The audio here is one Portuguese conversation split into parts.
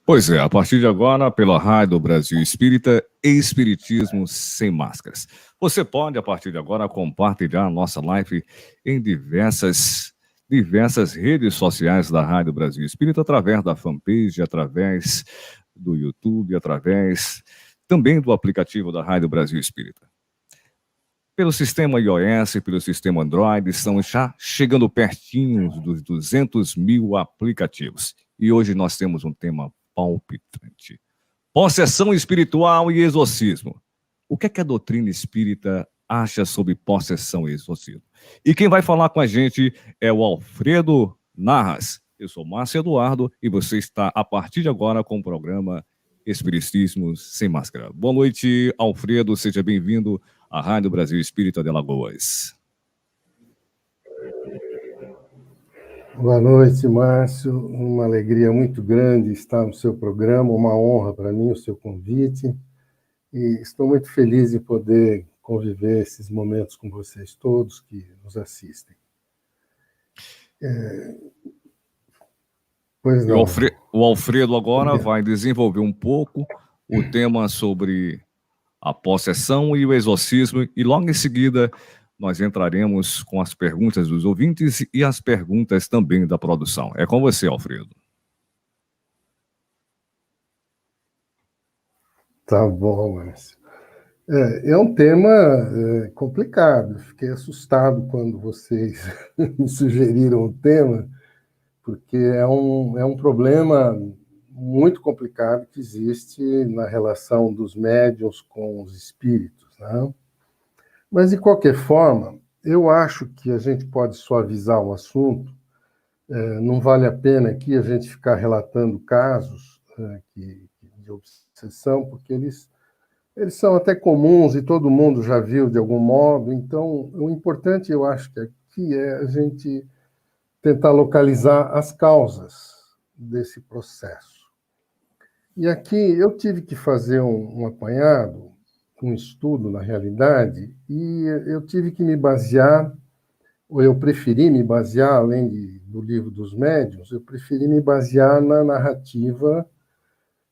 Pois é, a partir de agora, pela Rádio Brasil Espírita, Espiritismo Sem Máscaras. Você pode, a partir de agora, compartilhar a nossa live em diversas redes sociais da Rádio Brasil Espírita, através da fanpage, através do YouTube, através também do aplicativo da Rádio Brasil Espírita. Pelo sistema iOS, pelo sistema Android, estão já chegando pertinho dos 200 mil aplicativos. E hoje nós temos um tema palpitante: possessão espiritual e exorcismo. O que é que a doutrina espírita acha sobre possessão e exorcismo? E quem vai falar com a gente é o Alfredo Narras. Eu sou Márcio Eduardo e você está, a partir de agora, com o programa Espiritismo Sem Máscara. Boa noite, Alfredo. Seja bem-vindo à Rádio Brasil Espírita de Alagoas. Boa noite, Márcio. Uma alegria muito grande estar no seu programa, uma honra para mim o seu convite. E estou muito feliz de poder conviver esses momentos com vocês todos que nos assistem. Pois não. O Alfredo agora vai desenvolver um pouco o tema sobre a possessão e o exorcismo, e logo em seguida nós entraremos com as perguntas dos ouvintes e as perguntas também da produção. É com você, Alfredo. Tá bom, Márcio. É um tema complicado. Fiquei assustado quando vocês me sugeriram o tema, porque é um problema muito complicado que existe na relação dos médiuns com os espíritos, né? Mas, de qualquer forma, eu acho que a gente pode suavizar o assunto. Não vale a pena aqui a gente ficar relatando casos de obsessão, porque eles são até comuns e todo mundo já viu de algum modo. Então, o importante, eu acho que aqui é a gente tentar localizar as causas desse processo. E aqui eu tive que fazer um apanhado, um estudo, na realidade, e eu tive que me basear, ou eu preferi me basear, além do livro dos médiuns, eu preferi me basear na narrativa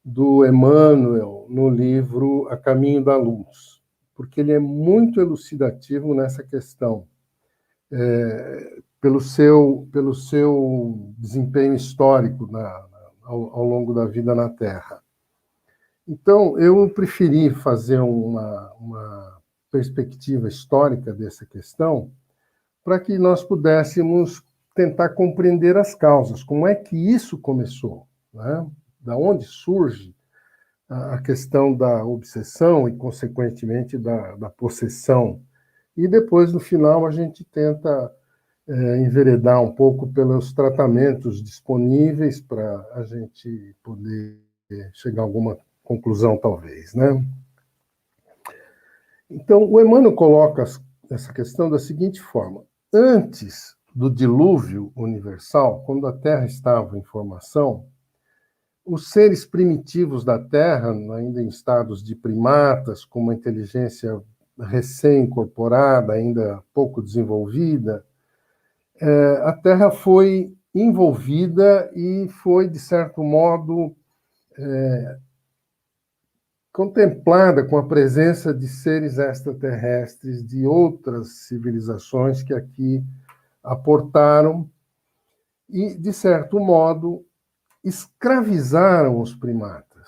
do Emmanuel no livro A Caminho da Luz, porque ele é muito elucidativo nessa questão, pelo seu desempenho histórico ao longo da vida na Terra. Então, eu preferi fazer uma perspectiva histórica dessa questão para que nós pudéssemos tentar compreender as causas, como é que isso começou, né? Da onde surge a questão da obsessão e, consequentemente, da possessão. E depois, no final, a gente tenta enveredar um pouco pelos tratamentos disponíveis para a gente poder chegar a alguma conclusão, talvez, né? Então, o Emmanuel coloca essa questão da seguinte forma: antes do dilúvio universal, quando a Terra estava em formação, os seres primitivos da Terra, ainda em estados de primatas, com uma inteligência recém-incorporada, ainda pouco desenvolvida, a Terra foi envolvida e foi, de certo modo, contemplada com a presença de seres extraterrestres de outras civilizações que aqui aportaram e, de certo modo, escravizaram os primatas,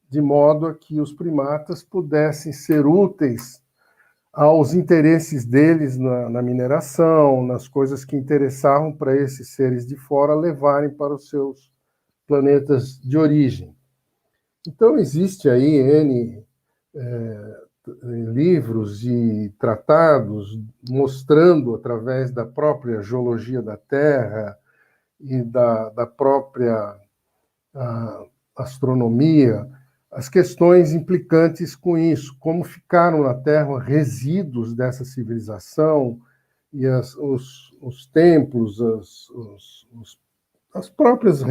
de modo a que os primatas pudessem ser úteis aos interesses deles na mineração, nas coisas que interessavam para esses seres de fora levarem para os seus planetas de origem. Então, existe aí livros e tratados mostrando, através da própria geologia da Terra e da própria astronomia, as questões implicantes com isso, como ficaram na Terra resíduos dessa civilização e os templos, os próprios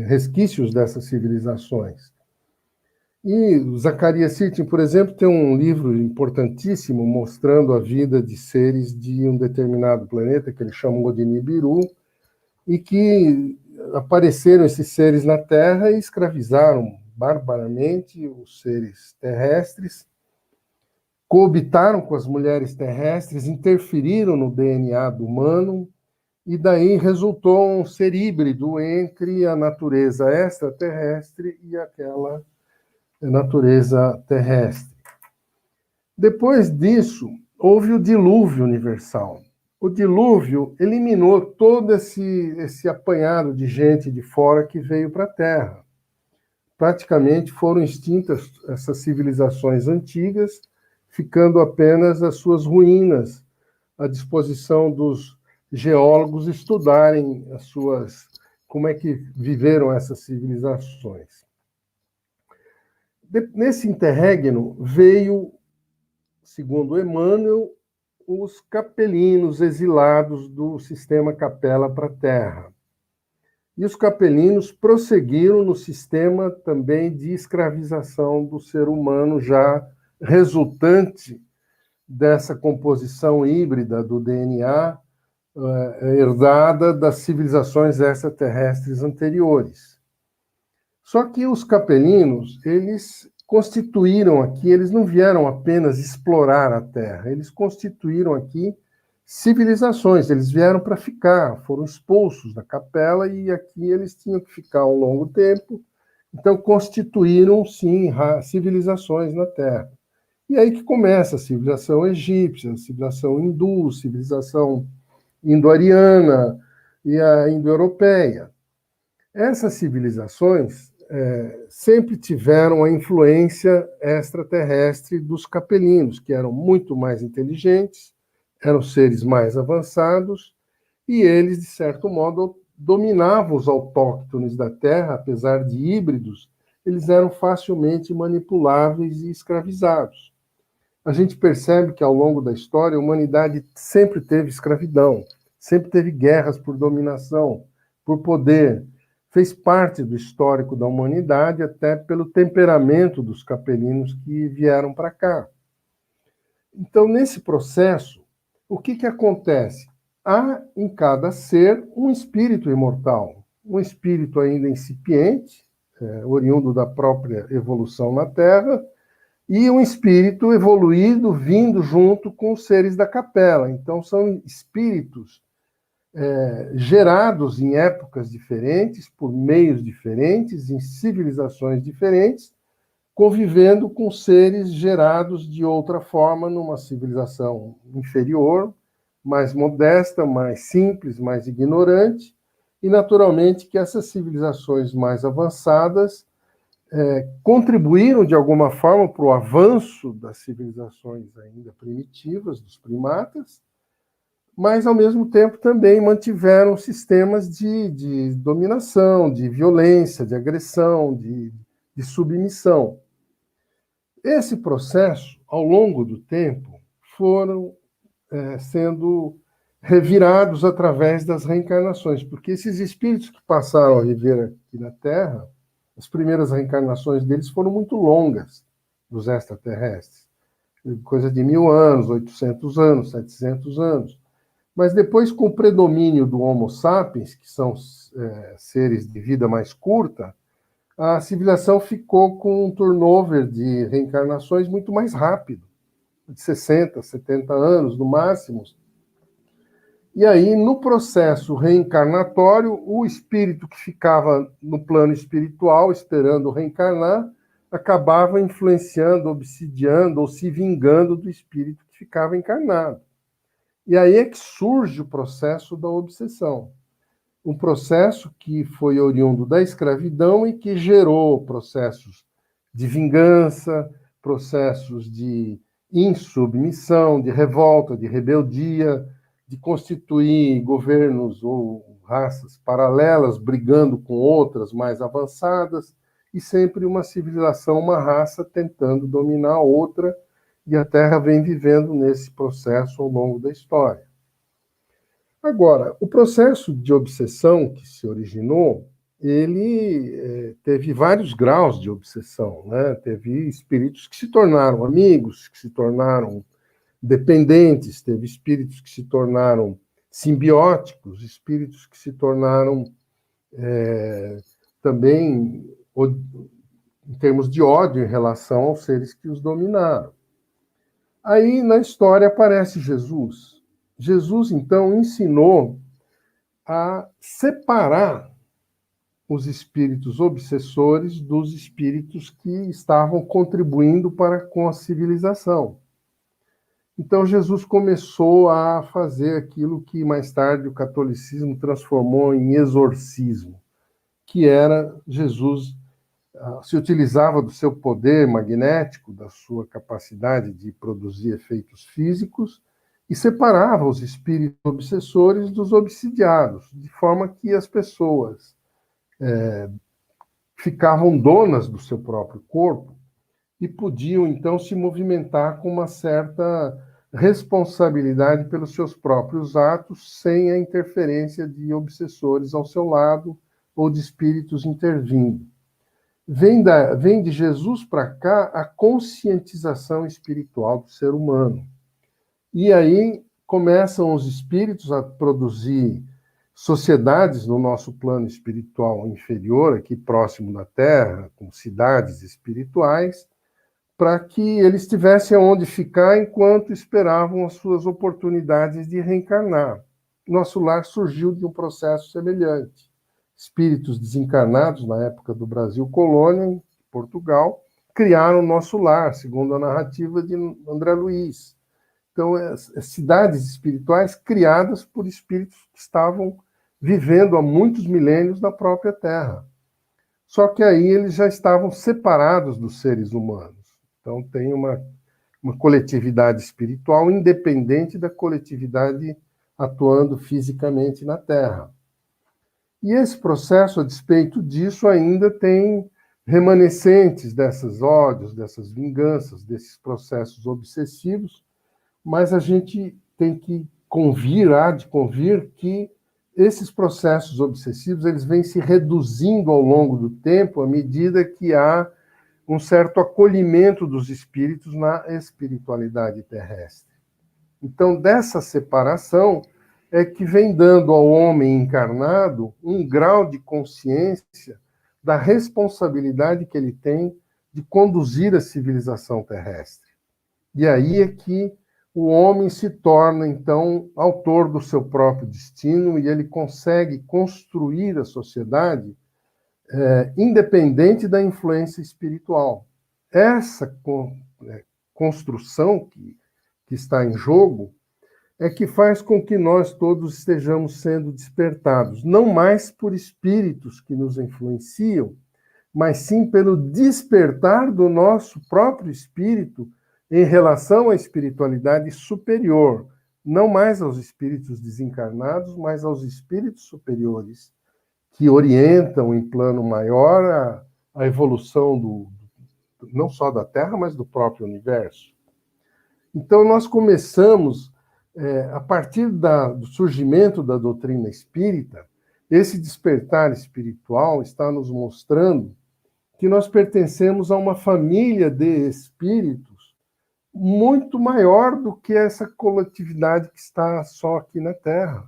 resquícios dessas civilizações. E o Zacarias Sitchin, por exemplo, tem um livro importantíssimo mostrando a vida de seres de um determinado planeta, que ele chamou de Nibiru, e que apareceram esses seres na Terra e escravizaram barbaramente os seres terrestres, coabitaram com as mulheres terrestres, interferiram no DNA do humano, e daí resultou um ser híbrido entre a natureza extraterrestre e aquela natureza terrestre. Depois disso, houve o dilúvio universal. O dilúvio eliminou todo esse apanhado de gente de fora que veio para a Terra. Praticamente foram extintas essas civilizações antigas, ficando apenas as suas ruínas à disposição dos geólogos estudarem como é que viveram essas civilizações. Nesse interregno veio, segundo Emmanuel, os capelinos exilados do sistema Capela para a Terra. E os capelinos prosseguiram no sistema também de escravização do ser humano, já resultante dessa composição híbrida do DNA, herdada das civilizações extraterrestres anteriores. Só que os capelinos, eles constituíram aqui, eles não vieram apenas explorar a Terra, eles constituíram aqui civilizações, eles vieram para ficar, foram expulsos da capela e aqui eles tinham que ficar um longo tempo, então constituíram, sim, civilizações na Terra. E aí que começa a civilização egípcia, a civilização hindu, a civilização indo-ariana e a indo-europeia. Essas civilizações sempre tiveram a influência extraterrestre dos capelinos, que eram muito mais inteligentes, eram seres mais avançados, e eles, de certo modo, dominavam os autóctones da Terra, apesar de híbridos, eles eram facilmente manipuláveis e escravizados. A gente percebe que, ao longo da história, a humanidade sempre teve escravidão, sempre teve guerras por dominação, por poder. Fez parte do histórico da humanidade, até pelo temperamento dos capelinos que vieram para cá. Então, nesse processo, o que acontece? Há em cada ser um espírito imortal, um espírito ainda incipiente, oriundo da própria evolução na Terra, e um espírito evoluído vindo junto com os seres da capela. Então, são espíritos gerados em épocas diferentes, por meios diferentes, em civilizações diferentes, convivendo com seres gerados de outra forma, numa civilização inferior, mais modesta, mais simples, mais ignorante, e naturalmente que essas civilizações mais avançadas contribuíram de alguma forma para o avanço das civilizações ainda primitivas, dos primatas, mas, ao mesmo tempo, também mantiveram sistemas de dominação, de violência, de agressão, de submissão. Esse processo, ao longo do tempo, foram sendo revirados através das reencarnações, porque esses espíritos que passaram a viver aqui na Terra, as primeiras reencarnações deles foram muito longas, dos extraterrestres, coisa de 1000 anos, 800 anos, 700 anos. Mas depois, com o predomínio do Homo sapiens, que são seres de vida mais curta, a civilização ficou com um turnover de reencarnações muito mais rápido, de 60, 70 anos no máximo. E aí, no processo reencarnatório, o espírito que ficava no plano espiritual, esperando reencarnar, acabava influenciando, obsidiando ou se vingando do espírito que ficava encarnado. E aí é que surge o processo da obsessão. Um processo que foi oriundo da escravidão e que gerou processos de vingança, processos de insubmissão, de revolta, de rebeldia, de constituir governos ou raças paralelas, brigando com outras mais avançadas, e sempre uma civilização, uma raça tentando dominar a outra, e a Terra vem vivendo nesse processo ao longo da história. Agora, o processo de obsessão que se originou, ele teve vários graus de obsessão, né? Teve espíritos que se tornaram amigos, que se tornaram dependentes, teve espíritos que se tornaram simbióticos, espíritos que se tornaram também em termos de ódio em relação aos seres que os dominaram. Aí, na história, aparece Jesus. Jesus, então, ensinou a separar os espíritos obsessores dos espíritos que estavam contribuindo com a civilização. Então, Jesus começou a fazer aquilo que mais tarde o catolicismo transformou em exorcismo, que era Jesus se utilizava do seu poder magnético, da sua capacidade de produzir efeitos físicos, e separava os espíritos obsessores dos obsidiados, de forma que as pessoas ficavam donas do seu próprio corpo e podiam, então, se movimentar com uma certa responsabilidade pelos seus próprios atos, sem a interferência de obsessores ao seu lado ou de espíritos intervindo. Vem de Jesus para cá a conscientização espiritual do ser humano. E aí começam os espíritos a produzir sociedades no nosso plano espiritual inferior, aqui próximo da Terra, com cidades espirituais, para que eles tivessem onde ficar enquanto esperavam as suas oportunidades de reencarnar. Nosso lar surgiu de um processo semelhante. Espíritos desencarnados, na época do Brasil colônia, em Portugal, criaram o nosso lar, segundo a narrativa de André Luiz. Então, cidades espirituais criadas por espíritos que estavam vivendo há muitos milênios na própria Terra. Só que aí eles já estavam separados dos seres humanos. Então, tem uma coletividade espiritual independente da coletividade atuando fisicamente na Terra. E esse processo, a despeito disso, ainda tem remanescentes desses ódios, dessas vinganças, desses processos obsessivos, mas a gente tem que há de convir que esses processos obsessivos eles vêm se reduzindo ao longo do tempo à medida que há um certo acolhimento dos espíritos na espiritualidade terrestre. Então, dessa separação é que vem dando ao homem encarnado um grau de consciência da responsabilidade que ele tem de conduzir a civilização terrestre. E aí é que o homem se torna, então, autor do seu próprio destino e ele consegue construir a sociedade independente da influência espiritual. Essa construção que está em jogo é que faz com que nós todos estejamos sendo despertados, não mais por espíritos que nos influenciam, mas sim pelo despertar do nosso próprio espírito em relação à espiritualidade superior, não mais aos espíritos desencarnados, mas aos espíritos superiores, que orientam em plano maior a evolução não só da Terra, mas do próprio universo. Então, nós começamos, a partir do surgimento da doutrina espírita, esse despertar espiritual está nos mostrando que nós pertencemos a uma família de espíritos muito maior do que essa coletividade que está só aqui na Terra.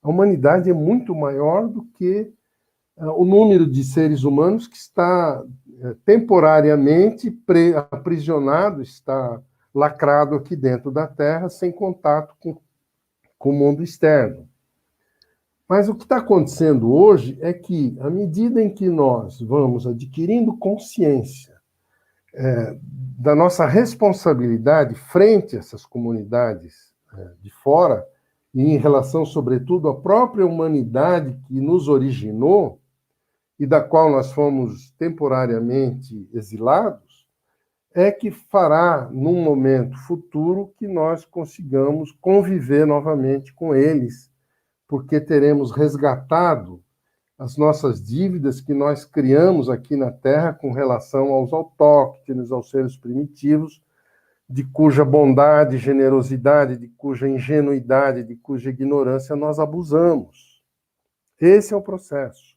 A humanidade é muito maior do que o número de seres humanos que está temporariamente aprisionado, está lacrado aqui dentro da Terra, sem contato com o mundo externo. Mas o que está acontecendo hoje é que, à medida em que nós vamos adquirindo consciência da nossa responsabilidade frente a essas comunidades de fora, e em relação, sobretudo, à própria humanidade que nos originou e da qual nós fomos temporariamente exilados, é que fará, num momento futuro, que nós consigamos conviver novamente com eles, porque teremos resgatado as nossas dívidas que nós criamos aqui na Terra com relação aos autóctones, aos seres primitivos, de cuja bondade, generosidade, de cuja ingenuidade, de cuja ignorância nós abusamos. Esse é o processo.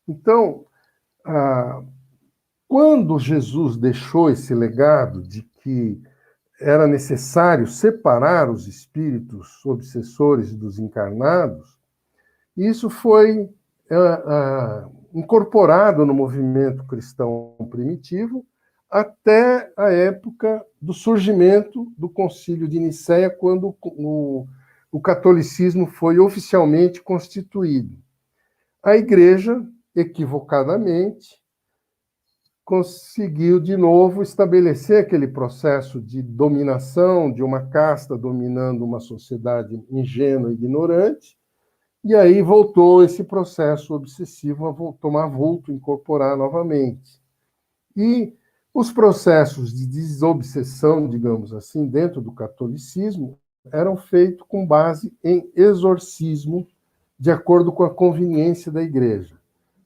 Então, quando Jesus deixou esse legado de que era necessário separar os espíritos obsessores dos encarnados, isso foi incorporado no movimento cristão primitivo até a época do surgimento do Concílio de Nicéia, quando o catolicismo foi oficialmente constituído. A Igreja, equivocadamente, conseguiu de novo estabelecer aquele processo de dominação de uma casta dominando uma sociedade ingênua e ignorante, e aí voltou esse processo obsessivo a tomar vulto, incorporar novamente. E os processos de desobsessão, digamos assim, dentro do catolicismo, eram feitos com base em exorcismo, de acordo com a conveniência da igreja.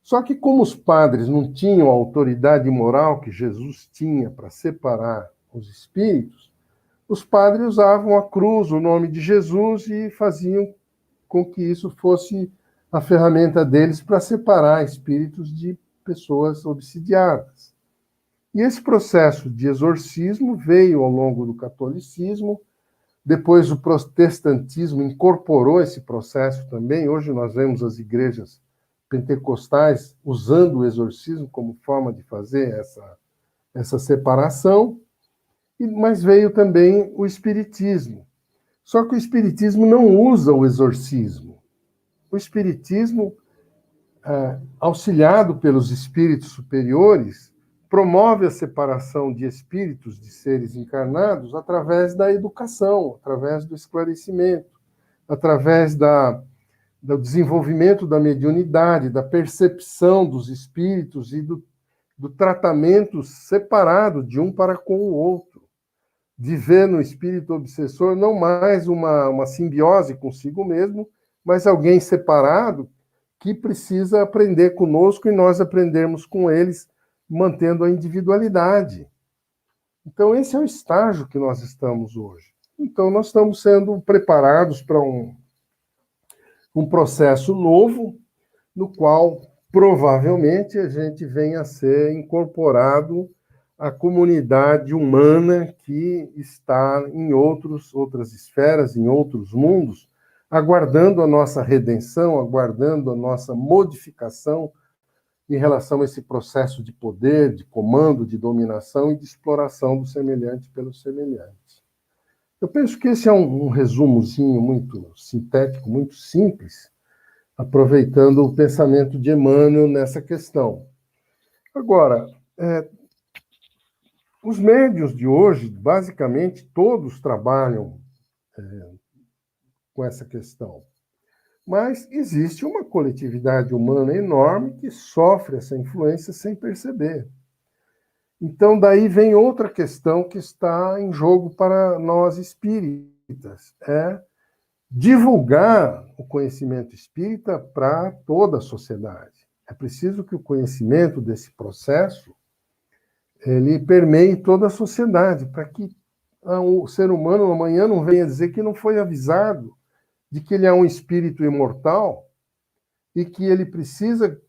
Só que como os padres não tinham a autoridade moral que Jesus tinha para separar os espíritos, os padres usavam a cruz, o nome de Jesus, e faziam com que isso fosse a ferramenta deles para separar espíritos de pessoas obsidiadas. E esse processo de exorcismo veio ao longo do catolicismo, depois o protestantismo incorporou esse processo também. Hoje nós vemos as igrejas pentecostais usando o exorcismo como forma de fazer essa separação, mas veio também o espiritismo. Só que o espiritismo não usa o exorcismo. O espiritismo, auxiliado pelos espíritos superiores, promove a separação de espíritos de seres encarnados através da educação, através do esclarecimento, através do desenvolvimento da mediunidade, da percepção dos espíritos e do tratamento separado de um para com o outro. De ver no espírito obsessor não mais uma simbiose consigo mesmo, mas alguém separado que precisa aprender conosco e nós aprendermos com eles, mantendo a individualidade. Então, esse é o estágio que nós estamos hoje. Então, nós estamos sendo preparados para um processo novo, no qual, provavelmente, a gente venha a ser incorporado à comunidade humana que está em outras esferas, em outros mundos, aguardando a nossa redenção, aguardando a nossa modificação em relação a esse processo de poder, de comando, de dominação e de exploração do semelhante pelo semelhante. Eu penso que esse é um resumozinho muito sintético, muito simples, aproveitando o pensamento de Emmanuel nessa questão. Agora, os médiuns de hoje, basicamente, todos trabalham com essa questão. Mas existe uma coletividade humana enorme que sofre essa influência sem perceber. Então, daí vem outra questão que está em jogo para nós espíritas, é divulgar o conhecimento espírita para toda a sociedade. É preciso que o conhecimento desse processo ele permeie toda a sociedade, para que o ser humano amanhã não venha dizer que não foi avisado de que ele é um espírito imortal e que ele precisa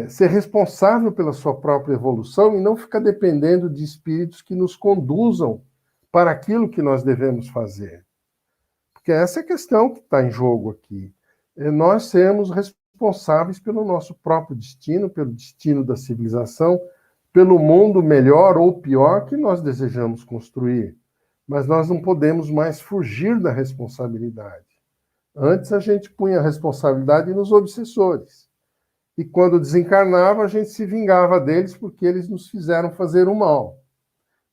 ser responsável pela sua própria evolução e não ficar dependendo de espíritos que nos conduzam para aquilo que nós devemos fazer. Porque essa é a questão que está em jogo aqui. Nós sermos responsáveis pelo nosso próprio destino, pelo destino da civilização, pelo mundo melhor ou pior que nós desejamos construir. Mas nós não podemos mais fugir da responsabilidade. Antes a gente punha a responsabilidade nos obsessores. E quando desencarnava, a gente se vingava deles porque eles nos fizeram fazer o mal.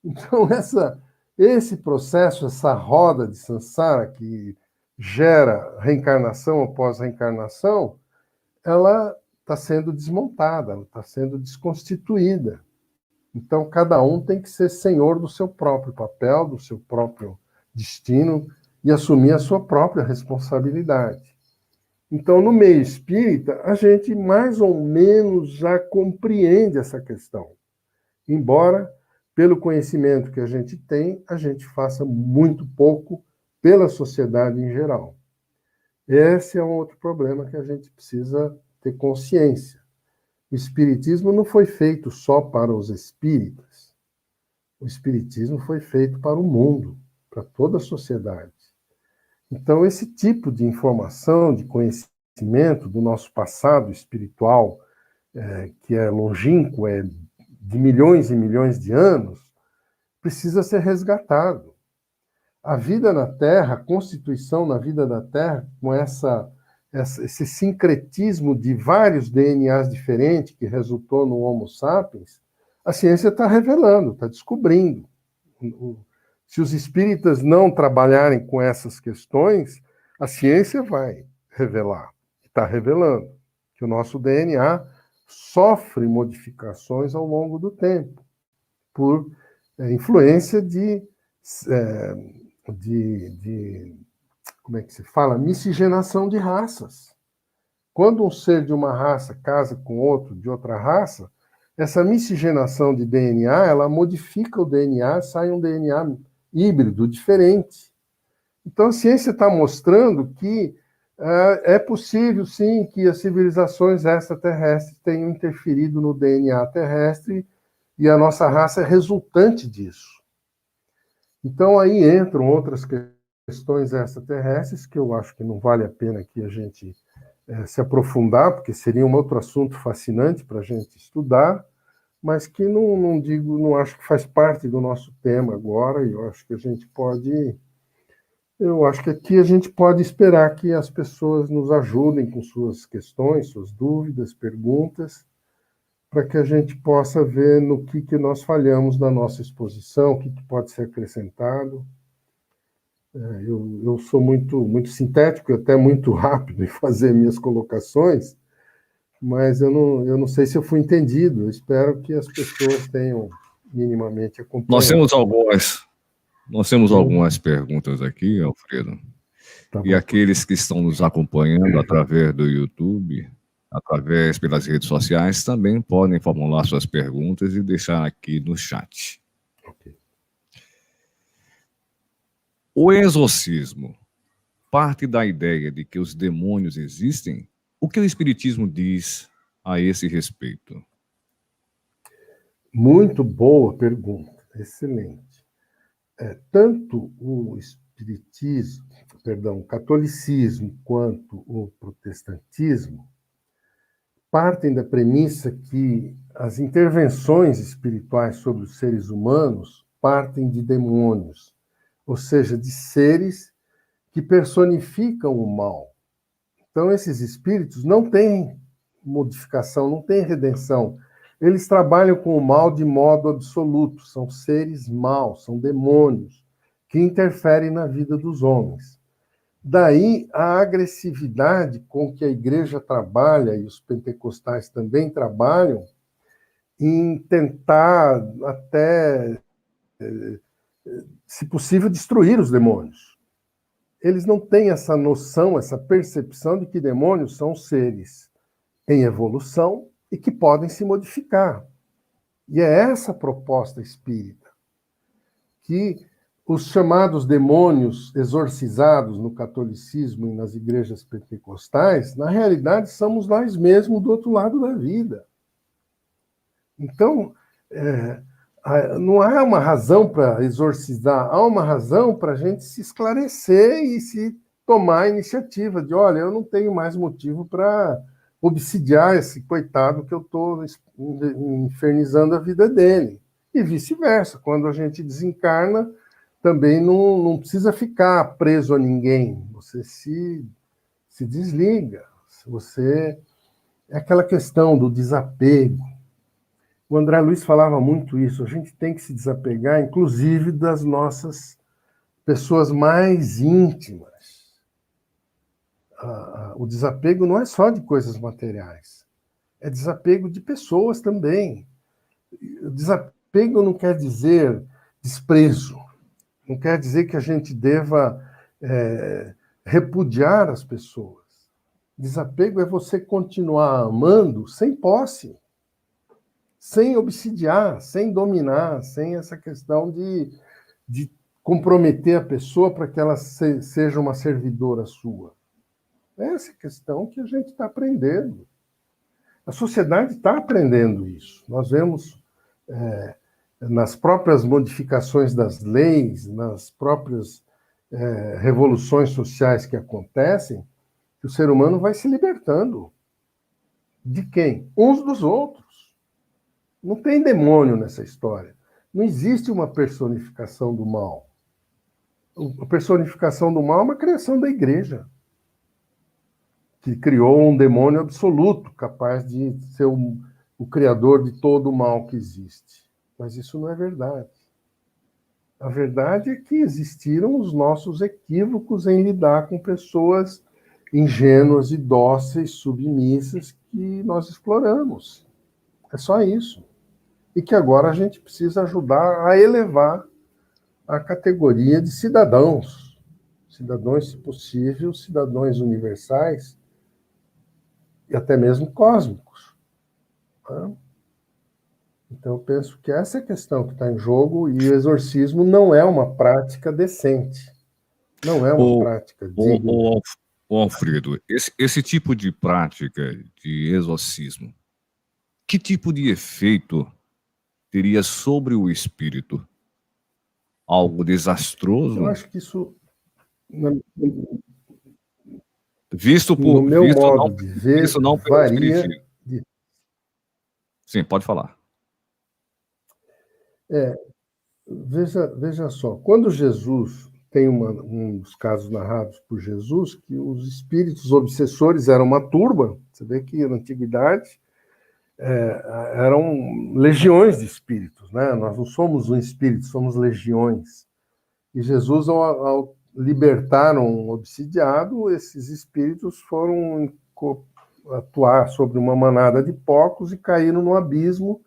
Então, esse processo, essa roda de samsara que gera reencarnação após reencarnação, ela está sendo desmontada, ela está sendo desconstituída. Então, cada um tem que ser senhor do seu próprio papel, do seu próprio destino e assumir a sua própria responsabilidade. Então, no meio espírita, a gente mais ou menos já compreende essa questão. Embora, pelo conhecimento que a gente faça muito pouco pela sociedade em geral. Esse é um outro problema que a gente precisa ter consciência. O espiritismo não foi feito só para os espíritas. O espiritismo foi feito para o mundo, para toda a sociedade. Então, esse tipo de informação, de conhecimento, conhecimento do nosso passado espiritual, que é longínquo, é de milhões e milhões de anos, precisa ser resgatado. A vida na Terra, a constituição na vida da Terra, com esse sincretismo de vários DNAs diferentes que resultou no Homo sapiens, a ciência está revelando, está descobrindo. Se os espíritas não trabalharem com essas questões, a ciência vai revelar, está revelando, que o nosso DNA sofre modificações ao longo do tempo, por influência como é que se fala? Miscigenação de raças. Quando um ser de uma raça casa com outro de outra raça, essa miscigenação de DNA, ela modifica o DNA, sai um DNA híbrido, diferente. Então, a ciência está mostrando que é possível, sim, que as civilizações extraterrestres tenham interferido no DNA terrestre e a nossa raça é resultante disso. Então, aí entram outras questões extraterrestres que eu acho que não vale a pena que a gente se aprofundar, porque seria um outro assunto fascinante para a gente estudar, mas que não acho que faz parte do nosso tema agora, e eu acho que aqui a gente pode esperar que as pessoas nos ajudem com suas questões, suas dúvidas, perguntas, para que a gente possa ver no que nós falhamos na nossa exposição, o que pode ser acrescentado. Eu sou muito sintético, até muito rápido em fazer minhas colocações, mas eu não sei se eu fui entendido. Eu espero que as pessoas tenham minimamente acompanhado. Nós temos algumas perguntas aqui, Alfredo. Tá bom. E aqueles que estão nos acompanhando através do YouTube, pelas redes sociais, também podem formular suas perguntas e deixar aqui no chat. Okay. O exorcismo parte da ideia de que os demônios existem? O que o Espiritismo diz a esse respeito? Muito boa pergunta, excelente. Tanto o catolicismo quanto o protestantismo partem da premissa que as intervenções espirituais sobre os seres humanos partem de demônios, ou seja, de seres que personificam o mal. Então, esses espíritos não têm modificação, não têm redenção. Eles trabalham com o mal de modo absoluto, são seres maus, são demônios que interferem na vida dos homens. Daí a agressividade com que a igreja trabalha, e os pentecostais também trabalham, em tentar até, se possível, destruir os demônios. Eles não têm essa noção, essa percepção de que demônios são seres em evolução e que podem se modificar. E é essa a proposta espírita, que os chamados demônios exorcizados no catolicismo e nas igrejas pentecostais, na realidade, somos nós mesmos do outro lado da vida. Então, não há uma razão para exorcizar, há uma razão para a gente se esclarecer e se tomar a iniciativa de, olha, eu não tenho mais motivo para obsidiar esse coitado que eu estou infernizando a vida dele. E vice-versa, quando a gente desencarna, também não precisa ficar preso a ninguém, você se desliga, é aquela questão do desapego. O André Luiz falava muito isso, a gente tem que se desapegar, inclusive, das nossas pessoas mais íntimas. O desapego não é só de coisas materiais, é desapego de pessoas também. O desapego não quer dizer desprezo, não quer dizer que a gente deva repudiar as pessoas. Desapego é você continuar amando sem posse, sem obsidiar, sem dominar, sem essa questão de comprometer a pessoa para que ela seja uma servidora sua. Essa é a questão que a gente está aprendendo. A sociedade está aprendendo isso. Nós vemos nas próprias modificações das leis, nas próprias revoluções sociais que acontecem, que o ser humano vai se libertando. De quem? Uns dos outros. Não tem demônio nessa história. Não existe uma personificação do mal. A personificação do mal é uma criação da igreja, que criou um demônio absoluto, capaz de ser o criador de todo o mal que existe. Mas isso não é verdade. A verdade é que existiram os nossos equívocos em lidar com pessoas ingênuas e dóceis, submissas, que nós exploramos. É só isso. E que agora a gente precisa ajudar a elevar a categoria de cidadãos. Cidadãos, se possível, cidadãos universais e até mesmo cósmicos. Tá? Então, eu penso que essa é a questão que está em jogo, e o exorcismo não é uma prática decente. Não é uma O, prática o, digna. o, o Alfredo, esse tipo de prática de exorcismo, que tipo de efeito teria sobre o espírito? Algo Eu desastroso? acho que isso, no meu Visto não, modo de ver, visto não pelo varia. espiritismo. Sim, pode falar. Veja só, quando Jesus tem um dos casos narrados por Jesus, que os espíritos obsessores eram uma turba, você vê que na antiguidade eram legiões de espíritos, né? Nós não somos um espírito, somos legiões. E Jesus, ao libertar um obsidiado, esses espíritos foram atuar sobre uma manada de porcos e caíram no abismo.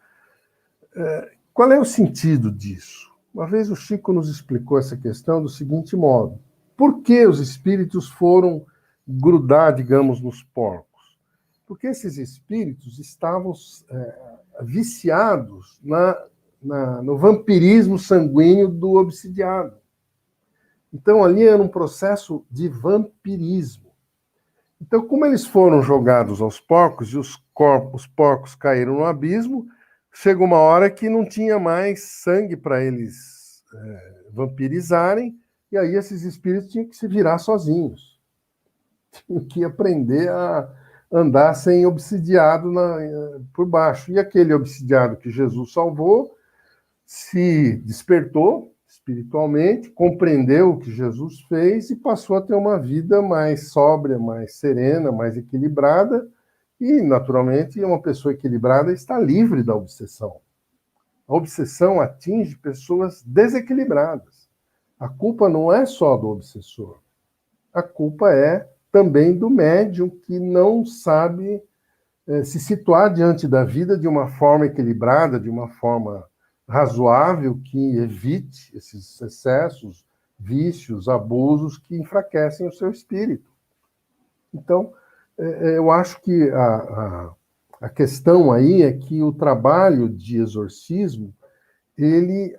Qual é o sentido disso? Uma vez o Chico nos explicou essa questão do seguinte modo: por que os espíritos foram grudar, digamos, nos porcos? Porque esses espíritos estavam viciados no vampirismo sanguíneo do obsidiado. Então, ali era um processo de vampirismo. Então, como eles foram jogados aos porcos e os porcos caíram no abismo, chegou uma hora que não tinha mais sangue para eles vampirizarem, e aí esses espíritos tinham que se virar sozinhos. Tinham que aprender a andar sem obsidiado por baixo. E aquele obsidiado que Jesus salvou se despertou espiritualmente, compreendeu o que Jesus fez e passou a ter uma vida mais sóbria, mais serena, mais equilibrada. E, naturalmente, uma pessoa equilibrada está livre da obsessão. A obsessão atinge pessoas desequilibradas. A culpa não é só do obsessor. A culpa é também do médium que não sabe se situar diante da vida de uma forma equilibrada, de uma forma razoável, que evite esses excessos, vícios, abusos que enfraquecem o seu espírito. Então, eu acho que a questão aí é que o trabalho de exorcismo, ele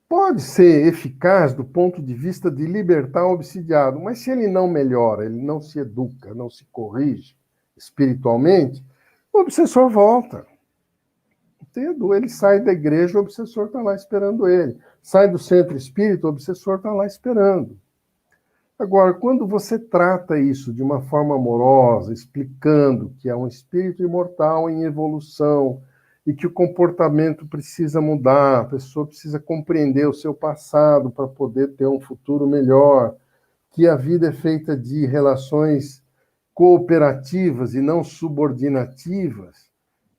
pode ser eficaz do ponto de vista de libertar o obsidiado, mas se ele não melhora, ele não se educa, não se corrige espiritualmente, o obsessor volta. Entendo? Ele sai da igreja, o obsessor está lá esperando ele. Sai do centro espírita, o obsessor está lá esperando. Agora, quando você trata isso de uma forma amorosa, explicando que é um espírito imortal em evolução e que o comportamento precisa mudar, a pessoa precisa compreender o seu passado para poder ter um futuro melhor, que a vida é feita de relações cooperativas e não subordinativas,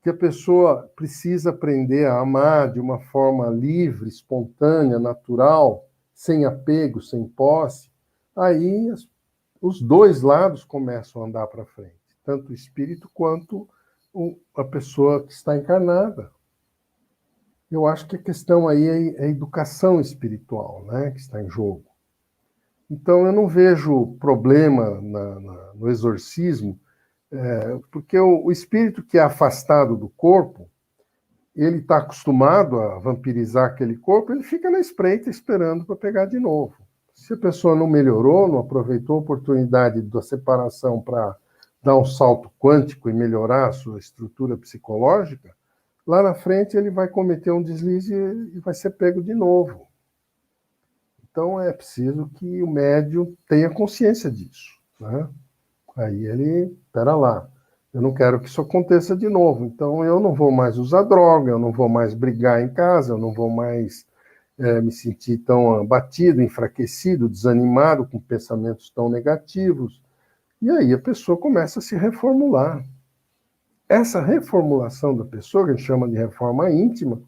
que a pessoa precisa aprender a amar de uma forma livre, espontânea, natural, sem apego, sem posse, aí os dois lados começam a andar para frente, tanto o espírito quanto a pessoa que está encarnada. Eu acho que a questão aí é a educação espiritual, né, que está em jogo. Então, eu não vejo problema no exorcismo, porque o espírito que é afastado do corpo, ele está acostumado a vampirizar aquele corpo, ele fica na espreita esperando para pegar de novo. Se a pessoa não melhorou, não aproveitou a oportunidade da separação para dar um salto quântico e melhorar a sua estrutura psicológica, lá na frente ele vai cometer um deslize e vai ser pego de novo. Então, é preciso que o médium tenha consciência disso, né? Aí ele, espera lá, eu não quero que isso aconteça de novo, então eu não vou mais usar droga, eu não vou mais brigar em casa, eu não vou mais me sentir tão abatido, enfraquecido, desanimado, com pensamentos tão negativos. E aí a pessoa começa a se reformular. Essa reformulação da pessoa, que a gente chama de reforma íntima,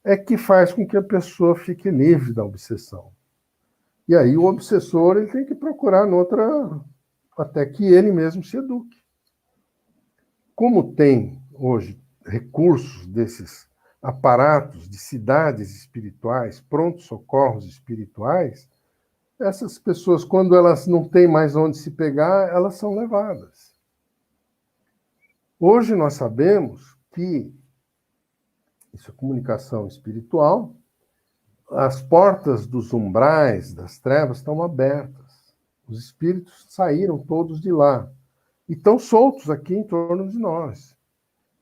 é que faz com que a pessoa fique livre da obsessão. E aí o obsessor ele tem que procurar noutra, até que ele mesmo se eduque. Como tem hoje recursos desses aparatos de cidades espirituais, prontos-socorros espirituais, essas pessoas, quando elas não têm mais onde se pegar, elas são levadas. Hoje nós sabemos que, isso é comunicação espiritual, as portas dos umbrais, das trevas, estão abertas. Os espíritos saíram todos de lá. E estão soltos aqui em torno de nós.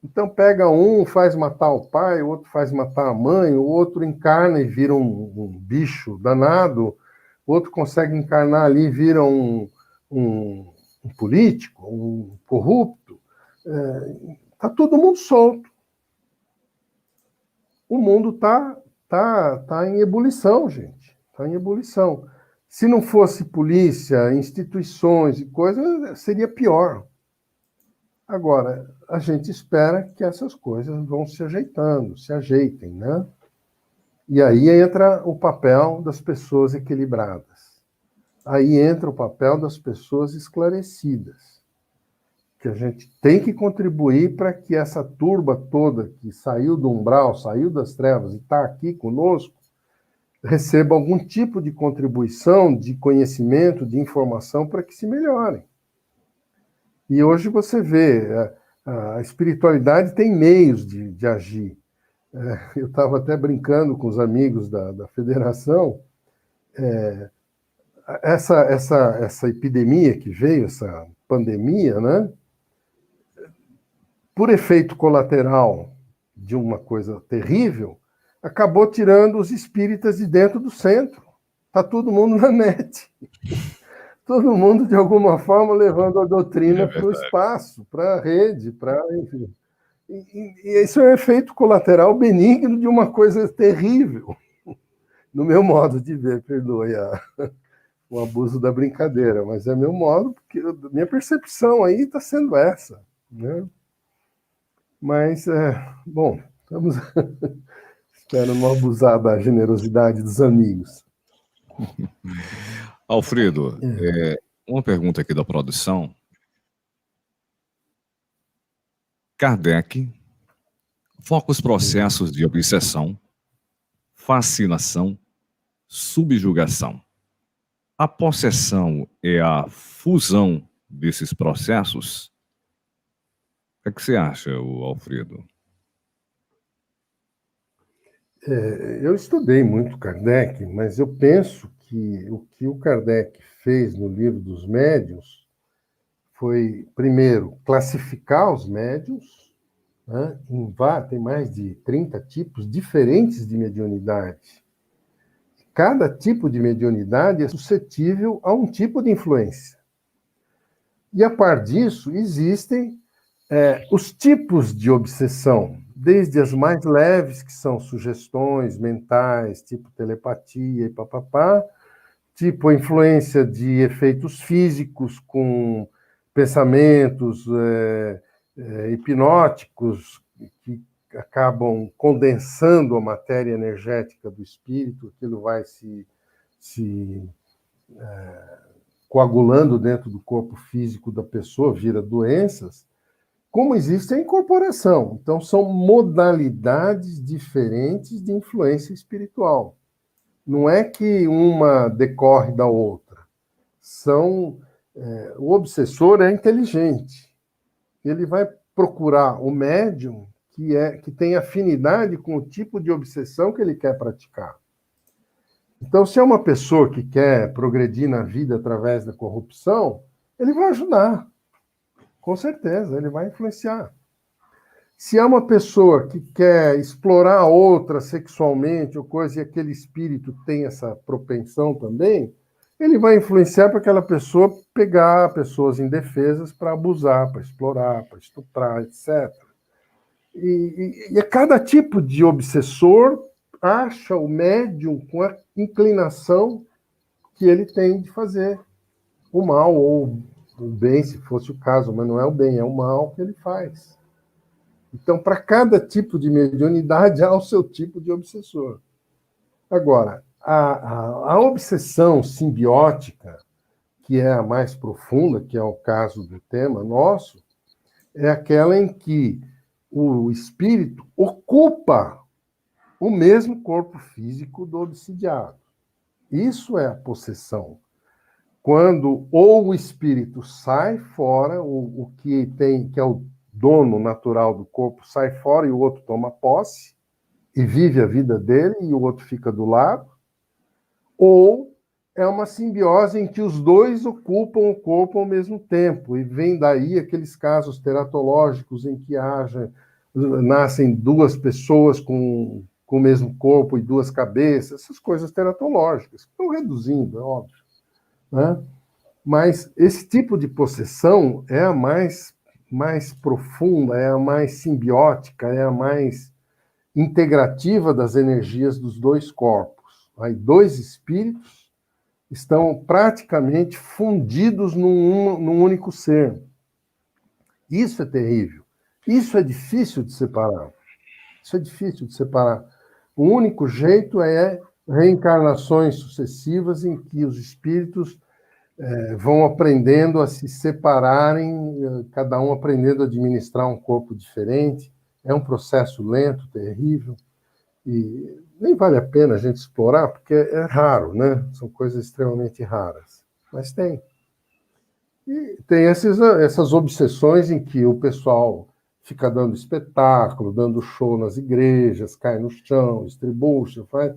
Então pega um, faz matar o pai, o outro faz matar a mãe, o outro encarna e vira um bicho danado, o outro consegue encarnar ali e vira um político, um corrupto. Está todo mundo solto. O mundo está em ebulição, gente. Está em ebulição. Se não fosse polícia, instituições e coisas, seria pior. Agora, a gente espera que essas coisas vão se ajeitando, se ajeitem, né? E aí entra o papel das pessoas equilibradas. Aí entra o papel das pessoas esclarecidas. Que a gente tem que contribuir para que essa turba toda que saiu do umbral, saiu das trevas e está aqui conosco, receba algum tipo de contribuição, de conhecimento, de informação para que se melhorem. E hoje você vê, a espiritualidade tem meios de agir. Eu estava até brincando com os amigos da federação, essa epidemia que veio, essa pandemia, né? Por efeito colateral de uma coisa terrível, acabou tirando os espíritas de dentro do centro. Está todo mundo na net. Todo mundo, de alguma forma, levando a doutrina para o espaço, para a rede, enfim. E isso é um efeito colateral benigno de uma coisa terrível. No meu modo de ver, perdoe o abuso da brincadeira, mas é meu modo, porque minha percepção aí está sendo essa, né? Mas, bom, estamos... Espero não abusar da generosidade dos amigos. Alfredo, uma pergunta aqui da produção. Kardec foca os processos de obsessão, fascinação, subjugação. A possessão é a fusão desses processos? O que você acha, Alfredo? Eu estudei muito Kardec, mas eu penso que o que o Kardec fez no Livro dos Médiuns foi, primeiro, classificar os médiuns, né? Tem mais de 30 tipos diferentes de mediunidade. Cada tipo de mediunidade é suscetível a um tipo de influência. E, a par disso, existem os tipos de obsessão, desde as mais leves, que são sugestões mentais, tipo telepatia e papapá, tipo a influência de efeitos físicos com pensamentos hipnóticos que acabam condensando a matéria energética do espírito, aquilo vai se coagulando dentro do corpo físico da pessoa, vira doenças, como existe a incorporação. Então, são modalidades diferentes de influência espiritual. Não é que uma decorre da outra. O obsessor é inteligente. Ele vai procurar o médium que tem afinidade com o tipo de obsessão que ele quer praticar. Então, se é uma pessoa que quer progredir na vida através da corrupção, ele vai ajudar. Com certeza, ele vai influenciar. Se é uma pessoa que quer explorar a outra sexualmente ou coisa, e aquele espírito tem essa propensão também, ele vai influenciar para aquela pessoa pegar pessoas indefesas para abusar, para explorar, para estuprar, etc. E cada tipo de obsessor acha o médium com a inclinação que ele tem de fazer o mal ou o bem, se fosse o caso, mas não é o bem, é o mal que ele faz. Então, para cada tipo de mediunidade, há o seu tipo de obsessor. Agora, a obsessão simbiótica, que é a mais profunda, que é o caso do tema nosso, é aquela em que o espírito ocupa o mesmo corpo físico do obsidiado. Isso é a possessão. Quando ou o espírito sai fora, o que tem, que é o dono natural do corpo, sai fora e o outro toma posse e vive a vida dele e o outro fica do lado, ou é uma simbiose em que os dois ocupam o corpo ao mesmo tempo, e vem daí aqueles casos teratológicos em que nascem duas pessoas com o mesmo corpo e duas cabeças, essas coisas teratológicas, estão reduzindo, é óbvio, né? Mas esse tipo de possessão é a mais profunda, é a mais simbiótica, é a mais integrativa das energias dos dois corpos. Aí, dois espíritos estão praticamente fundidos num único ser. Isso é terrível. Isso é difícil de separar. Isso é difícil de separar. O único jeito é reencarnações sucessivas em que os espíritos vão aprendendo a se separarem, cada um aprendendo a administrar um corpo diferente. É um processo lento, terrível, e nem vale a pena a gente explorar, porque é raro, né? São coisas extremamente raras. Mas tem. E tem essas obsessões em que o pessoal fica dando espetáculo, dando show nas igrejas, cai no chão, estribucha, faz.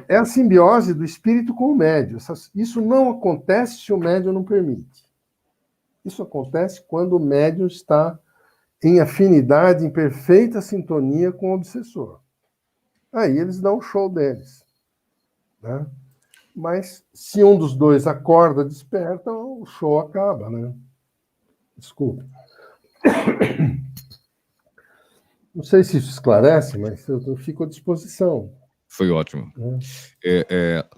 É a simbiose do espírito com o médium. Isso não acontece se o médium não permite. Isso acontece quando o médium está em afinidade, em perfeita sintonia com o obsessor. Aí eles dão o show deles, né? Mas se um dos dois acorda, desperta, o show acaba, né? Desculpe. Não sei se isso esclarece, mas eu fico à disposição. Foi ótimo.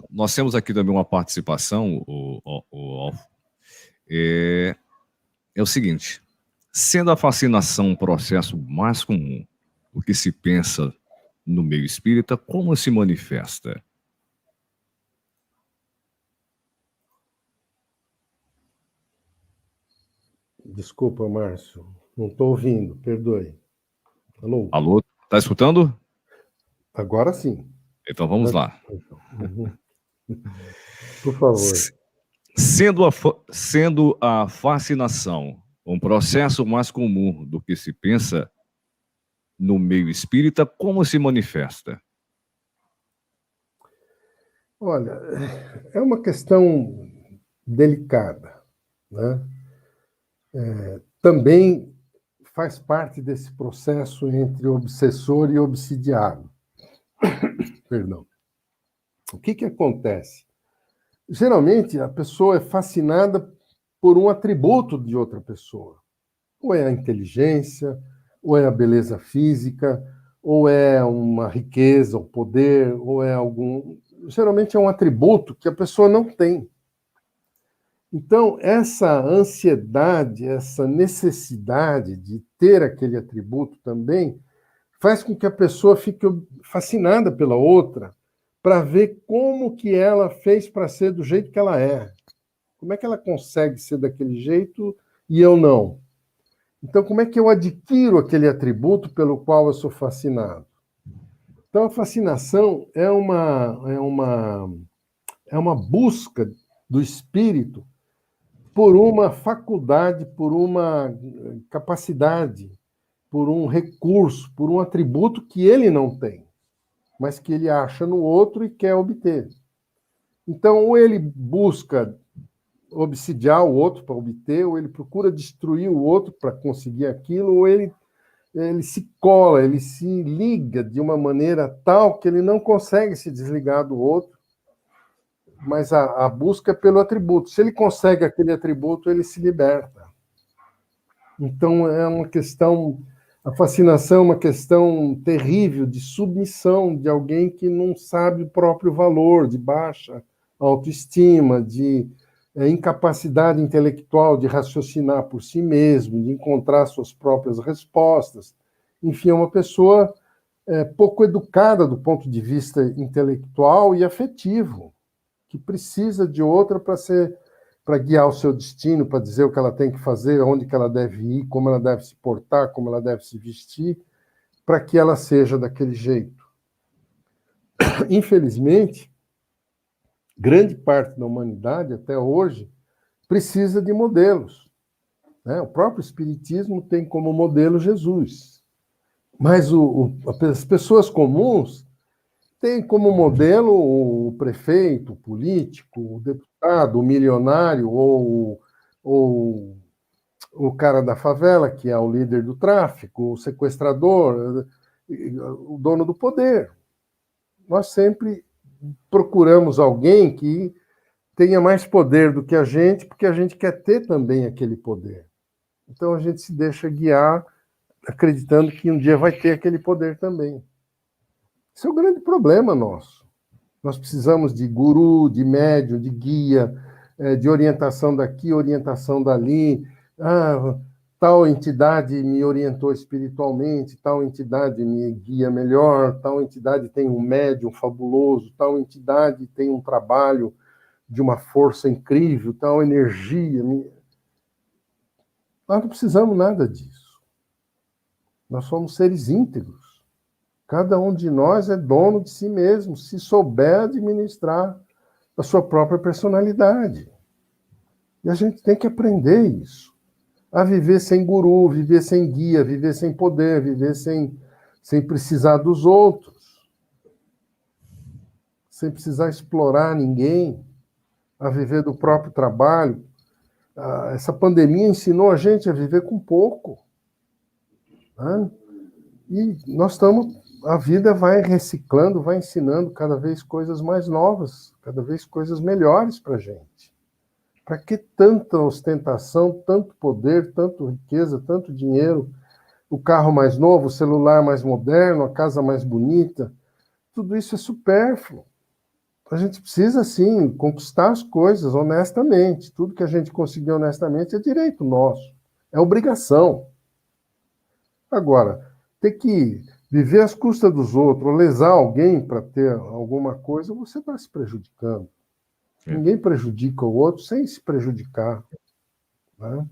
Nós temos aqui também uma participação, o Alfo. É o seguinte: sendo a fascinação um processo mais comum, o que se pensa no meio espírita, como se manifesta? Desculpa, Márcio. Não estou ouvindo, perdoe. Alô? Alô, tá escutando? Agora sim. Então vamos lá. Uhum. Por favor. Sendo a fascinação um processo mais comum do que se pensa no meio espírita, como se manifesta? Olha, é uma questão delicada, né? Também faz parte desse processo entre obsessor e obsidiado. Perdão. O que acontece? Geralmente, a pessoa é fascinada por um atributo de outra pessoa. Ou é a inteligência, ou é a beleza física, ou é uma riqueza, o poder, ou é algum... Geralmente é um atributo que a pessoa não tem. Então, essa ansiedade, essa necessidade de ter aquele atributo também, faz com que a pessoa fique fascinada pela outra, para ver como que ela fez para ser do jeito que ela é. Como é que ela consegue ser daquele jeito e eu não? Então, como é que eu adquiro aquele atributo pelo qual eu sou fascinado? Então, a fascinação é uma busca do espírito por uma faculdade, por uma capacidade, por um recurso, por um atributo que ele não tem, mas que ele acha no outro e quer obter. Então, ou ele busca obsidiar o outro para obter, ou ele procura destruir o outro para conseguir aquilo, ou ele ele se cola, ele se liga de uma maneira tal que ele não consegue se desligar do outro, mas a busca é pelo atributo. Se ele consegue aquele atributo, ele se liberta. Então, é uma questão, a fascinação é uma questão terrível de submissão de alguém que não sabe o próprio valor, de baixa autoestima, de incapacidade intelectual de raciocinar por si mesmo, de encontrar suas próprias respostas. Enfim, é uma pessoa pouco educada do ponto de vista intelectual e afetivo, que precisa de outra para guiar o seu destino, para dizer o que ela tem que fazer, onde que ela deve ir, como ela deve se portar, como ela deve se vestir, para que ela seja daquele jeito. Infelizmente, grande parte da humanidade, até hoje, precisa de modelos. Né? O próprio Espiritismo tem como modelo Jesus. Mas as pessoas comuns têm como modelo o prefeito, o político, o deputado, o milionário ou o cara da favela, que é o líder do tráfico, o sequestrador, o dono do poder. Nós sempre procuramos alguém que tenha mais poder do que a gente, porque a gente quer ter também aquele poder. Então a gente se deixa guiar, acreditando que um dia vai ter aquele poder também. Esse é o grande problema nosso. Nós precisamos de guru, de médium, de guia, de orientação daqui, orientação dali. Tal entidade me orientou espiritualmente, tal entidade me guia melhor, tal entidade tem um médium fabuloso, tal entidade tem um trabalho de uma força incrível, tal energia. Nós não precisamos nada disso. Nós somos seres íntegros. Cada um de nós é dono de si mesmo, se souber administrar a sua própria personalidade. E a gente tem que aprender isso. A viver sem guru, viver sem guia, viver sem poder, viver sem precisar dos outros, sem precisar explorar ninguém, a viver do próprio trabalho. Essa pandemia ensinou a gente a viver com pouco. Né? E nós estamos... A vida vai reciclando, vai ensinando cada vez coisas mais novas, cada vez coisas melhores para a gente. Para que tanta ostentação, tanto poder, tanta riqueza, tanto dinheiro, o carro mais novo, o celular mais moderno, a casa mais bonita? Tudo isso é supérfluo. A gente precisa, sim, conquistar as coisas honestamente. Tudo que a gente conseguir honestamente é direito nosso, é obrigação. Agora, ter que viver às custas dos outros, ou lesar alguém para ter alguma coisa, você está se prejudicando. Ninguém prejudica o outro sem se prejudicar. Né?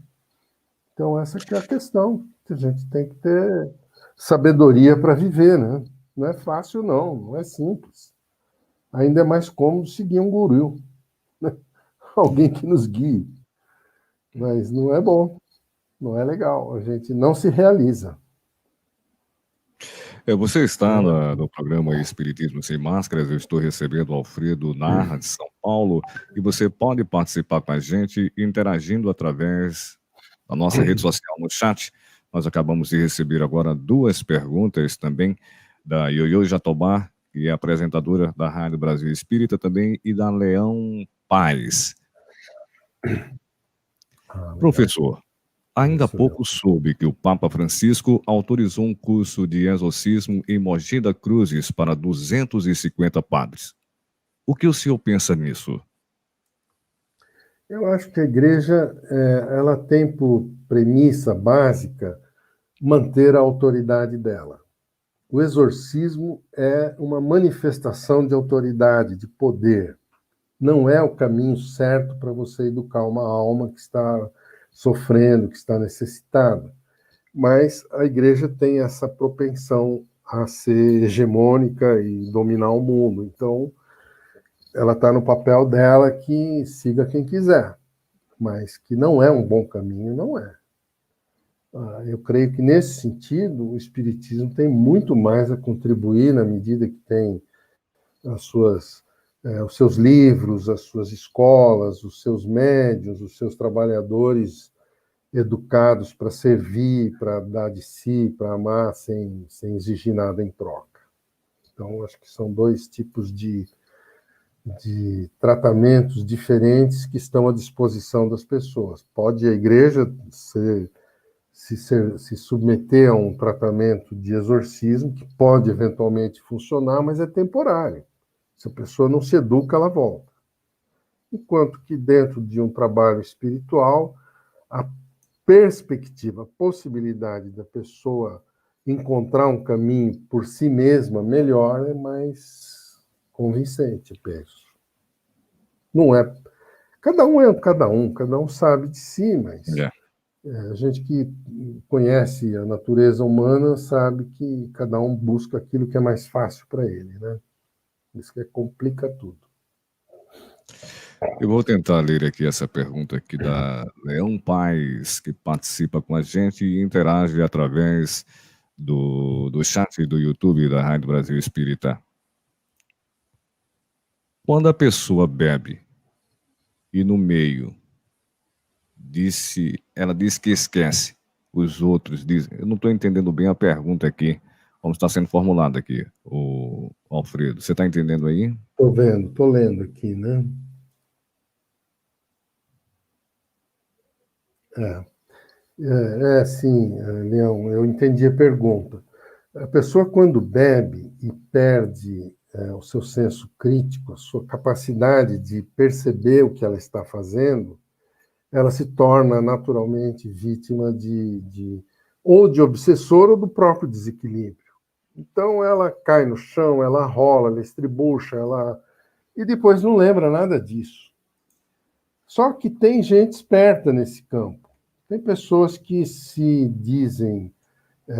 Então, essa que é a questão. A gente tem que ter sabedoria para viver. Né? Não é fácil, não é simples. Ainda é mais cômodo seguir um guru. Né? Alguém que nos guie. Mas não é bom, não é legal. A gente não se realiza. Você está no programa Espiritismo Sem Máscaras. Eu estou recebendo o Alfredo Narra, de São Paulo, e você pode participar com a gente interagindo através da nossa rede social no chat. Nós acabamos de receber agora 2 perguntas também da Ioiô Jatobá, que é apresentadora da Rádio Brasil Espírita também, e da Leão Paz. Professor, ainda há pouco soube que o Papa Francisco autorizou um curso de exorcismo em Mogi das Cruzes para 250 padres. O que o senhor pensa nisso? Eu acho que a igreja ela tem por premissa básica manter a autoridade dela. O exorcismo é uma manifestação de autoridade, de poder. Não é o caminho certo para você educar uma alma que está sofrendo, que está necessitada. Mas a igreja tem essa propensão a ser hegemônica e dominar o mundo. Então, ela está no papel dela que siga quem quiser. Mas que não é um bom caminho, não é. Eu creio que, nesse sentido, o Espiritismo tem muito mais a contribuir na medida que tem os seus livros, as suas escolas, os seus médiuns, os seus trabalhadores educados para servir, para dar de si, para amar, sem exigir nada em troca. Então, acho que são dois tipos de tratamentos diferentes que estão à disposição das pessoas. Pode a igreja se submeter a um tratamento de exorcismo, que pode eventualmente funcionar, mas é temporário. Se a pessoa não se educa, ela volta. Enquanto que dentro de um trabalho espiritual, a perspectiva, a possibilidade da pessoa encontrar um caminho por si mesma melhor é mais convincente, eu penso. Não é. Cada um sabe de si, mas a gente que conhece a natureza humana sabe que cada um busca aquilo que é mais fácil para ele, né? Isso que complica tudo. Eu vou tentar ler aqui essa pergunta aqui da Leão Paz, que participa com a gente e interage através do chat do YouTube da Rádio Brasil Espírita. Quando a pessoa bebe e no meio ela diz que esquece, os outros dizem... Eu não estou entendendo bem a pergunta aqui, como está sendo formulada aqui, o Alfredo. Você está entendendo aí? Estou vendo, estou lendo aqui, né? Sim, Leão, eu entendi a pergunta. A pessoa, quando bebe e perde o seu senso crítico, a sua capacidade de perceber o que ela está fazendo, ela se torna naturalmente vítima ou de obsessor ou do próprio desequilíbrio. Então, ela cai no chão, ela rola, ela estribucha, e depois não lembra nada disso. Só que tem gente esperta nesse campo. Tem pessoas que se dizem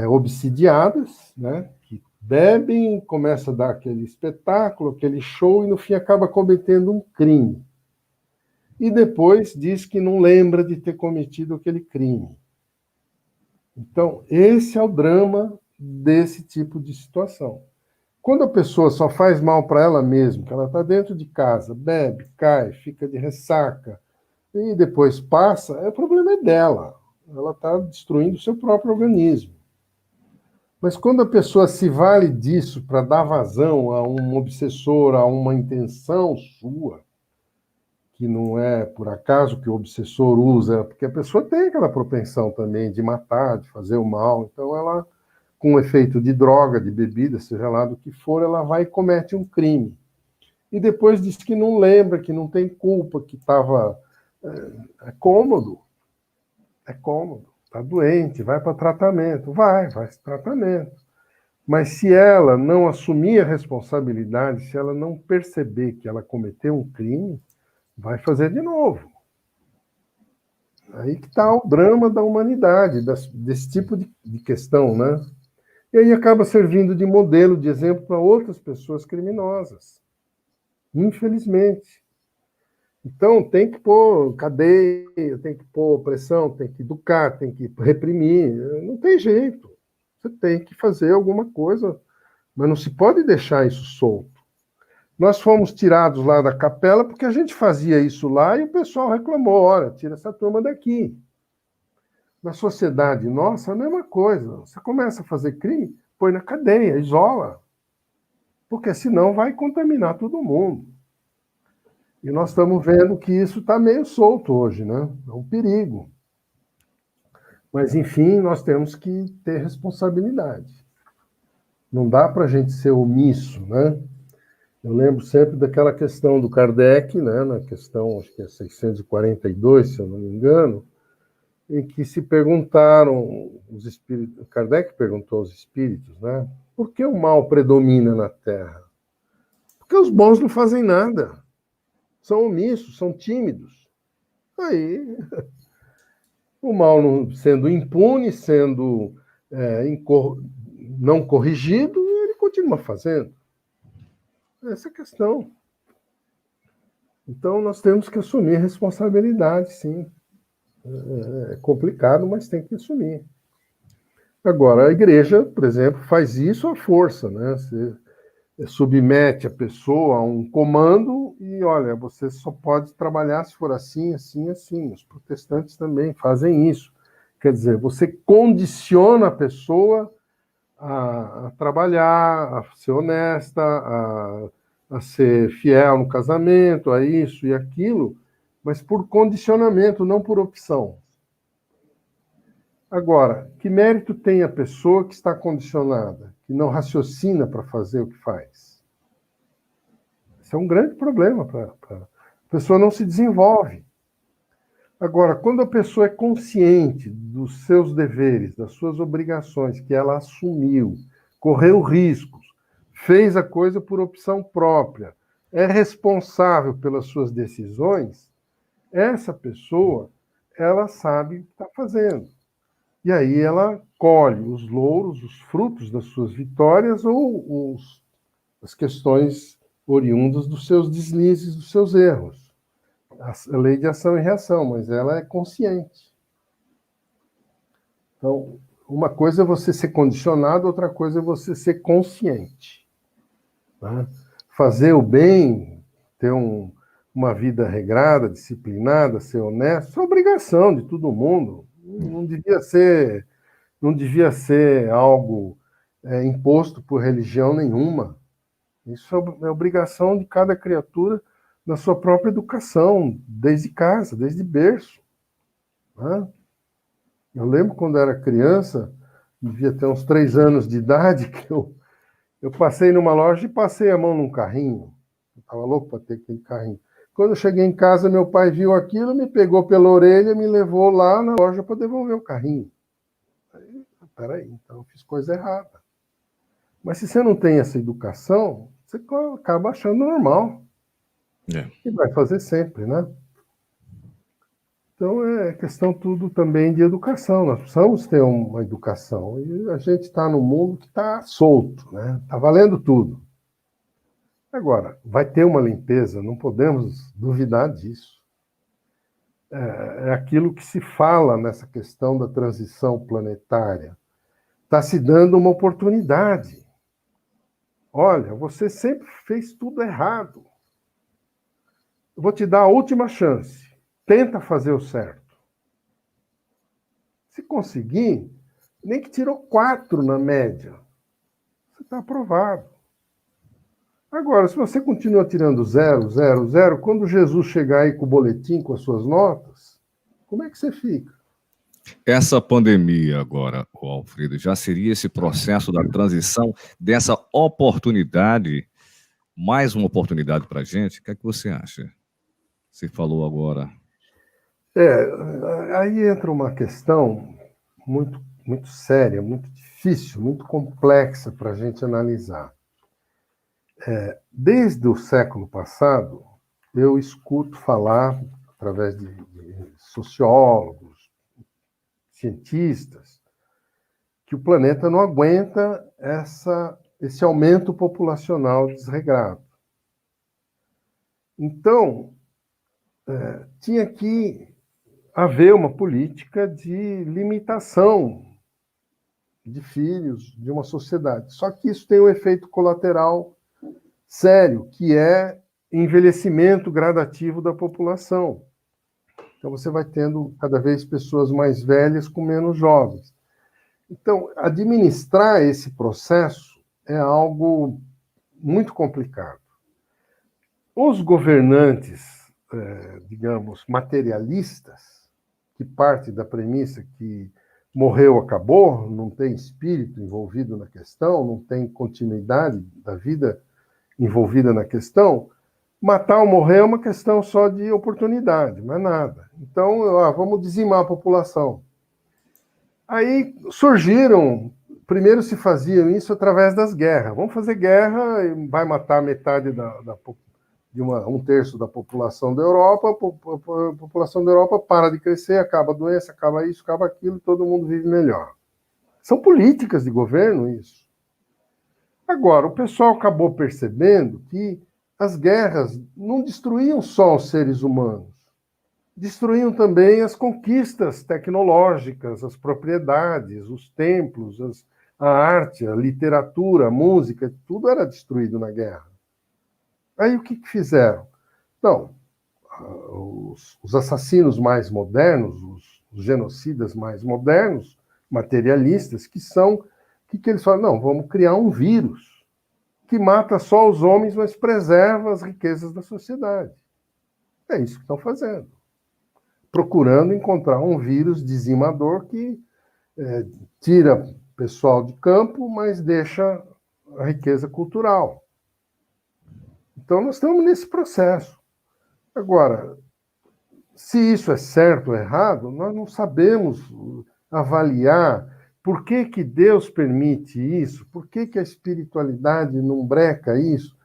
obsidiadas, né? Que bebem, começa a dar aquele espetáculo, aquele show, e no fim acaba cometendo um crime. E depois diz que não lembra de ter cometido aquele crime. Então, esse é o drama desse tipo de situação. Quando a pessoa só faz mal para ela mesma, que ela está dentro de casa, bebe, cai, fica de ressaca, e depois passa, o problema é dela. Ela está destruindo o seu próprio organismo. Mas quando a pessoa se vale disso para dar vazão a um obsessor, a uma intenção sua, que não é por acaso que o obsessor usa, porque a pessoa tem aquela propensão também de matar, de fazer o mal, então ela, com o efeito de droga, de bebida, seja lá do que for, ela vai e comete um crime. E depois diz que não lembra, que não tem culpa, que estava... É cômodo. Está doente, vai para tratamento. Vai para tratamento. Mas se ela não assumir a responsabilidade, se ela não perceber que ela cometeu um crime, vai fazer de novo. Aí que está o drama da humanidade, desse tipo de questão, né? E aí acaba servindo de modelo, de exemplo para outras pessoas criminosas. Infelizmente. Então, tem que pôr cadeia, tem que pôr pressão, tem que educar, tem que reprimir. Não tem jeito. Você tem que fazer alguma coisa, mas não se pode deixar isso solto. Nós fomos tirados lá da capela porque a gente fazia isso lá e o pessoal reclamou, olha, tira essa turma daqui. Na sociedade nossa, a mesma coisa. Você começa a fazer crime, põe na cadeia, isola. Porque senão vai contaminar todo mundo. E nós estamos vendo que isso está meio solto hoje, né? É um perigo. Mas, enfim, nós temos que ter responsabilidade. Não dá para a gente ser omisso, né? Eu lembro sempre daquela questão do Kardec, né? Na questão, acho que é 642, se eu não me engano, em que se perguntaram, os espíritos, Kardec perguntou aos espíritos, né? Por que o mal predomina na Terra? Porque os bons não fazem nada. São omissos, são tímidos. Aí, o mal sendo impune, sendo não corrigido, ele continua fazendo. Essa é a questão. Então, nós temos que assumir responsabilidade, sim. É complicado, mas tem que assumir. Agora, a igreja, por exemplo, faz isso à força, né? Você submete a pessoa a um comando e, olha, você só pode trabalhar se for assim, assim, assim. Os protestantes também fazem isso. Quer dizer, você condiciona a pessoa a trabalhar, a ser honesta, a ser fiel no casamento, a isso e aquilo, mas por condicionamento, não por opção. Agora, que mérito tem a pessoa que está condicionada, que não raciocina para fazer o que faz? Isso é um grande problema. A pessoa não se desenvolve. Agora, quando a pessoa é consciente dos seus deveres, das suas obrigações, que ela assumiu, correu riscos, fez a coisa por opção própria, é responsável pelas suas decisões, essa pessoa, ela sabe o que está fazendo. E aí ela colhe os louros, os frutos das suas vitórias ou as questões oriundas dos seus deslizes, dos seus erros. A lei de ação e reação, mas ela é consciente. Então, uma coisa é você ser condicionado, outra coisa é você ser consciente. Tá? Fazer o bem, ter uma vida regrada, disciplinada, ser honesto, isso é obrigação de todo mundo. Não devia ser algo imposto por religião nenhuma. Isso é obrigação de cada criatura na sua própria educação, desde casa, desde berço. Né? Eu lembro quando era criança, devia ter uns 3 anos de idade, que eu passei numa loja e passei a mão num carrinho. Eu estava louco para ter aquele carrinho. Quando eu cheguei em casa, meu pai viu aquilo, me pegou pela orelha, me levou lá na loja para devolver o carrinho. Aí, peraí, então eu fiz coisa errada. Mas se você não tem essa educação, você acaba achando normal. E vai fazer sempre, né? Então é questão tudo também de educação. Nós precisamos ter uma educação. E a gente está num mundo que está solto, né? Está valendo tudo. Agora, vai ter uma limpeza, não podemos duvidar disso. É aquilo que se fala nessa questão da transição planetária. Está se dando uma oportunidade. Olha, você sempre fez tudo errado. Eu vou te dar a última chance. Tenta fazer o certo. Se conseguir, nem que tirou 4 na média, você está aprovado. Agora, se você continua tirando 0, 0, 0, quando Jesus chegar aí com o boletim, com as suas notas, como é que você fica? Essa pandemia agora, Alfredo, já seria esse processo da transição, dessa oportunidade, mais uma oportunidade para a gente? O que é que você acha? Você falou agora. Aí entra uma questão muito, muito séria, muito difícil, muito complexa para a gente analisar. Desde o século passado, eu escuto falar, através de sociólogos, cientistas, que o planeta não aguenta esse aumento populacional desregrado. Então, tinha que haver uma política de limitação de filhos de uma sociedade. Só que isso tem um efeito colateral sério, que é envelhecimento gradativo da população. Então, você vai tendo cada vez pessoas mais velhas com menos jovens. Então, administrar esse processo é algo muito complicado. Os governantes, digamos, materialistas, que partem da premissa que morreu, acabou, não tem espírito envolvido na questão, não tem continuidade da vida envolvida na questão, matar ou morrer é uma questão só de oportunidade, não é nada. Então, vamos dizimar a população. Aí surgiram, primeiro se faziam isso através das guerras. Vamos fazer guerra e vai matar metade de 1/3 da população da Europa, a população da Europa para de crescer, acaba a doença, acaba isso, acaba aquilo, todo mundo vive melhor. São políticas de governo isso. Agora, o pessoal acabou percebendo que as guerras não destruíam só os seres humanos, destruíam também as conquistas tecnológicas, as propriedades, os templos, a arte, a literatura, a música, tudo era destruído na guerra. Aí o que fizeram? Não, os assassinos mais modernos, os genocidas mais modernos, materialistas, que eles falam? Não, vamos criar um vírus que mata só os homens, mas preserva as riquezas da sociedade. É isso que estão fazendo. Procurando encontrar um vírus dizimador que tira pessoal de campo, mas deixa a riqueza cultural. Então, nós estamos nesse processo. Agora, se isso é certo ou errado, nós não sabemos avaliar por que Deus permite isso, por que a espiritualidade não breca isso,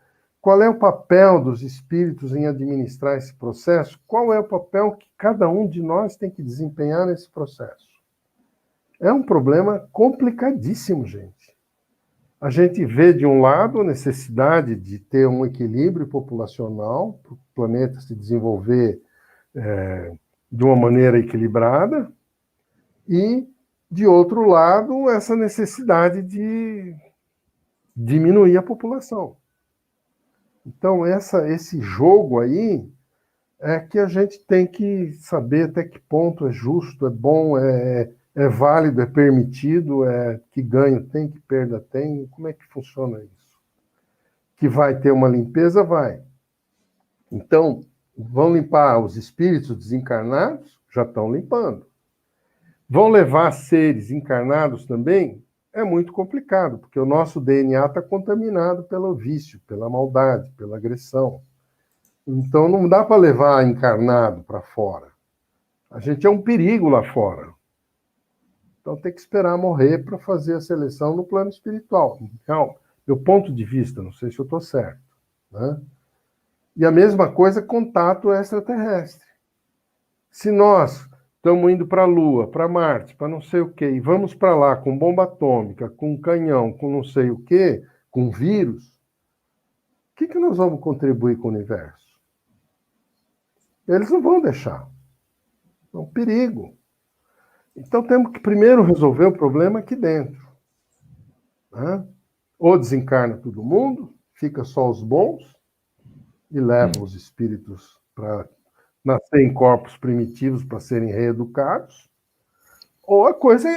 qual é o papel dos espíritos em administrar esse processo, qual é o papel que cada um de nós tem que desempenhar nesse processo. É um problema complicadíssimo, gente. A gente vê, de um lado, a necessidade de ter um equilíbrio populacional, para o planeta se desenvolver de uma maneira equilibrada, e, de outro lado, essa necessidade de diminuir a população. Então, esse jogo aí é que a gente tem que saber até que ponto é justo, é bom, é válido, é permitido, que ganho tem, que perda tem, como é que funciona isso? Que vai ter uma limpeza? Vai. Então, vão limpar os espíritos desencarnados? Já estão limpando. Vão levar seres encarnados também? É muito complicado, porque o nosso DNA está contaminado pelo vício, pela maldade, pela agressão. Então, não dá para levar encarnado para fora. A gente é um perigo lá fora. Então, tem que esperar morrer para fazer a seleção no plano espiritual. Então, meu ponto de vista, não sei se eu estou certo, né? E a mesma coisa, contato extraterrestre. Se nós estamos indo para a Lua, para Marte, para não sei o quê, e vamos para lá com bomba atômica, com canhão, com não sei o quê, com vírus, o que nós vamos contribuir com o universo? Eles não vão deixar. É um perigo. Então temos que primeiro resolver o problema aqui dentro. Né? Ou desencarna todo mundo, fica só os bons, e leva os espíritos para nascer em corpos primitivos para serem reeducados. Ou a coisa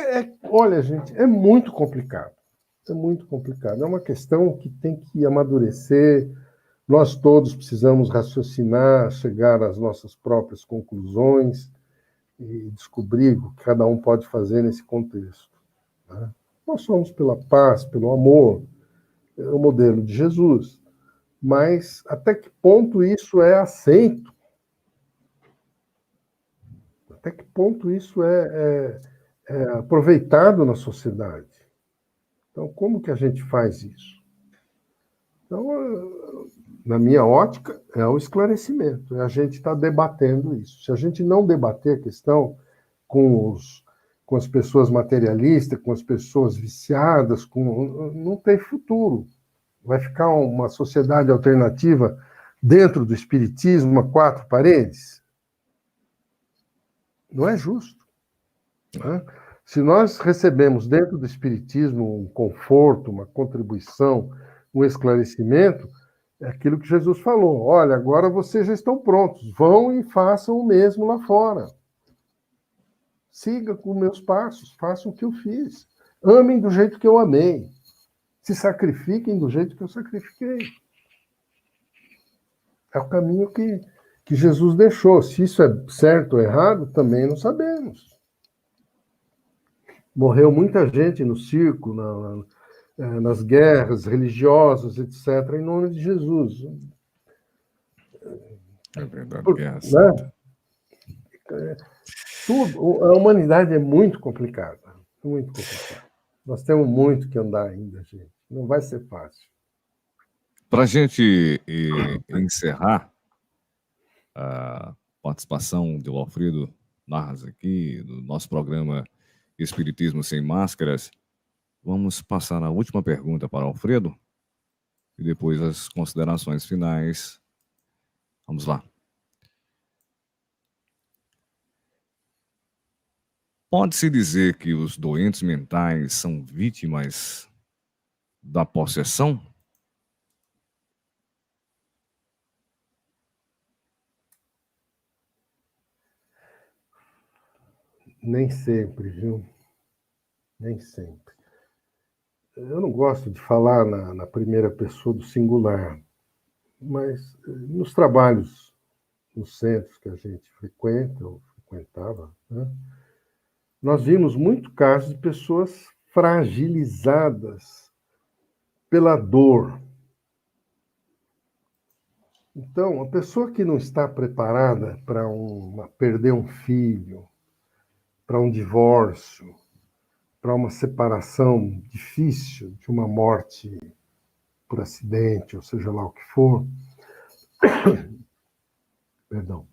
olha, gente, é muito complicado. É muito complicado. É uma questão que tem que amadurecer. Nós todos precisamos raciocinar, chegar às nossas próprias conclusões e descobrir o que cada um pode fazer nesse contexto. Né? Nós somos pela paz, pelo amor, é o modelo de Jesus. Mas até que ponto isso é aceito? Até que ponto isso é aproveitado na sociedade? Então, como que a gente faz isso? Então, na minha ótica, é o esclarecimento. A gente está debatendo isso. Se a gente não debater a questão com as pessoas materialistas, com as pessoas viciadas, não tem futuro. Vai ficar uma sociedade alternativa dentro do espiritismo, a quatro paredes? Não é justo. Né? Se nós recebemos dentro do espiritismo um conforto, uma contribuição, um esclarecimento, é aquilo que Jesus falou. Olha, agora vocês já estão prontos. Vão e façam o mesmo lá fora. Siga com meus passos, façam o que eu fiz. Amem do jeito que eu amei. Se sacrifiquem do jeito que eu sacrifiquei. É o caminho que Jesus deixou. Se isso é certo ou errado, também não sabemos. Morreu muita gente no circo, nas guerras religiosas, etc., em nome de Jesus. É verdade, guerra santa. Né? A humanidade é muito complicada. Muito complicada. Nós temos muito que andar ainda, gente. Não vai ser fácil. Para a gente encerrar a participação do Alfredo Narras aqui, do nosso programa Espiritismo Sem Máscaras, vamos passar a última pergunta para o Alfredo e depois as considerações finais. Vamos lá. Pode-se dizer que os doentes mentais são vítimas da possessão? Nem sempre, viu? Nem sempre. Eu não gosto de falar na primeira pessoa do singular, mas nos trabalhos, nos centros que a gente frequenta, ou frequentava, né, nós vimos muito casos de pessoas fragilizadas pela dor. Então, a pessoa que não está preparada para perder um filho, para um divórcio, para uma separação difícil, de uma morte por acidente, ou seja lá o que for, perdão,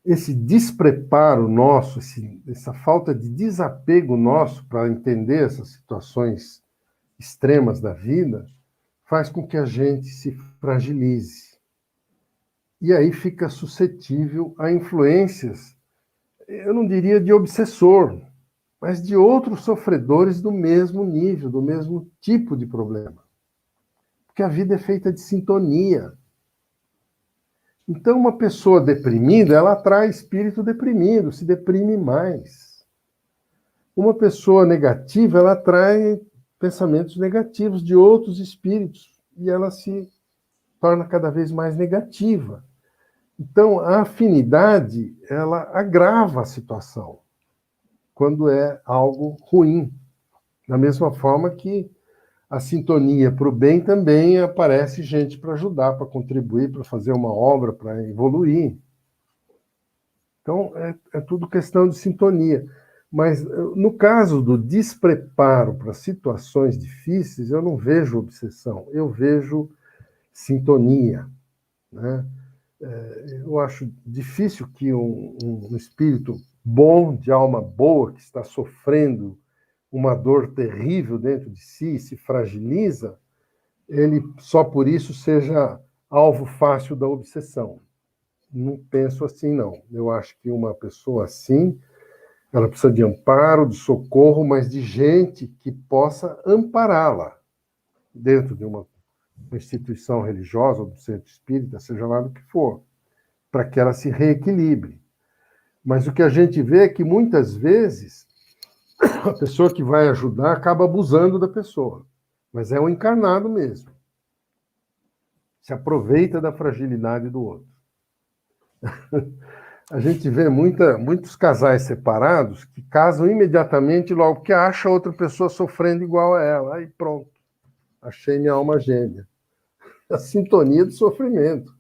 esse despreparo nosso, essa falta de desapego nosso para entender essas situações extremas da vida, faz com que a gente se fragilize. E aí fica suscetível a influências, eu não diria de obsessor, mas de outros sofredores do mesmo nível, do mesmo tipo de problema. Porque a vida é feita de sintonia. Então, uma pessoa deprimida, ela atrai espírito deprimido, se deprime mais. Uma pessoa negativa, ela atrai pensamentos negativos de outros espíritos e ela se torna cada vez mais negativa. Então, a afinidade, ela agrava a situação quando é algo ruim. Da mesma forma que a sintonia para o bem também aparece gente para ajudar, para contribuir, para fazer uma obra, para evoluir. Então, é tudo questão de sintonia. Mas, no caso do despreparo para situações difíceis, eu não vejo obsessão, eu vejo sintonia, né? Eu acho difícil que um espírito bom, de alma boa, que está sofrendo uma dor terrível dentro de si, se fragiliza, ele só por isso seja alvo fácil da obsessão. Não penso assim, não. Eu acho que uma pessoa assim, ela precisa de amparo, de socorro, mas de gente que possa ampará-la dentro de uma instituição religiosa, ou do centro espírita, seja lá do que for, para que ela se reequilibre. Mas o que a gente vê é que muitas vezes a pessoa que vai ajudar acaba abusando da pessoa. Mas é um encarnado mesmo. Se aproveita da fragilidade do outro. A gente vê muitos casais separados que casam imediatamente logo porque acha outra pessoa sofrendo igual a ela. Aí pronto, achei minha alma gêmea. A sintonia do sofrimento.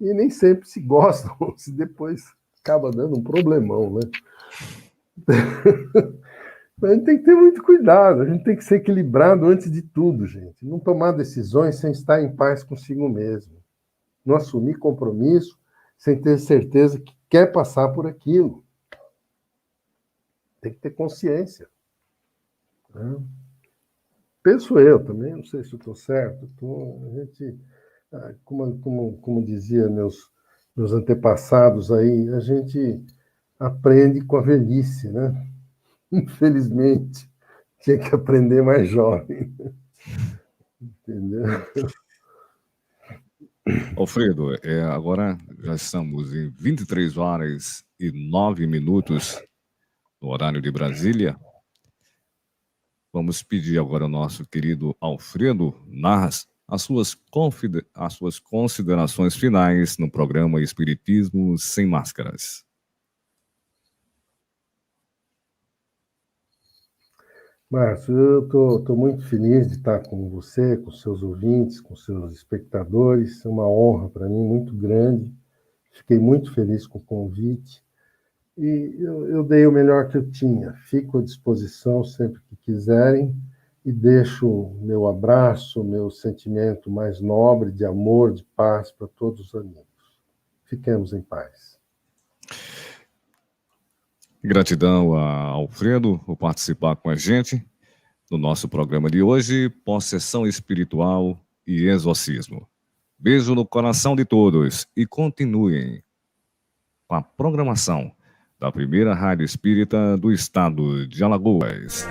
E nem sempre se gostam, se depois acaba dando um problemão, né? A gente tem que ter muito cuidado, a gente tem que ser equilibrado antes de tudo, gente. Não tomar decisões sem estar em paz consigo mesmo. Não assumir compromisso sem ter certeza que quer passar por aquilo. Tem que ter consciência. Né? Penso eu também, não sei se eu estou certo. A gente, como dizia meus antepassados aí, a gente aprende com a velhice, né? Infelizmente, tinha que aprender mais jovem. Entendeu? Alfredo, agora já estamos em 23 horas e 9 minutos no horário de Brasília. Vamos pedir agora ao nosso querido Alfredo Narras as suas considerações finais no programa Espiritismo Sem Máscaras. Márcio, eu estou muito feliz de estar com você, com seus ouvintes, com seus espectadores. É uma honra para mim muito grande. Fiquei muito feliz com o convite. E eu dei o melhor que eu tinha. Fico à disposição sempre que quiserem e deixo meu abraço, meu sentimento mais nobre de amor, de paz para todos os amigos. Fiquemos em paz. Gratidão a Alfredo por participar com a gente no nosso programa de hoje, Possessão Espiritual e Exorcismo. Beijo no coração de todos e continuem com a programação da primeira rádio espírita do estado de Alagoas.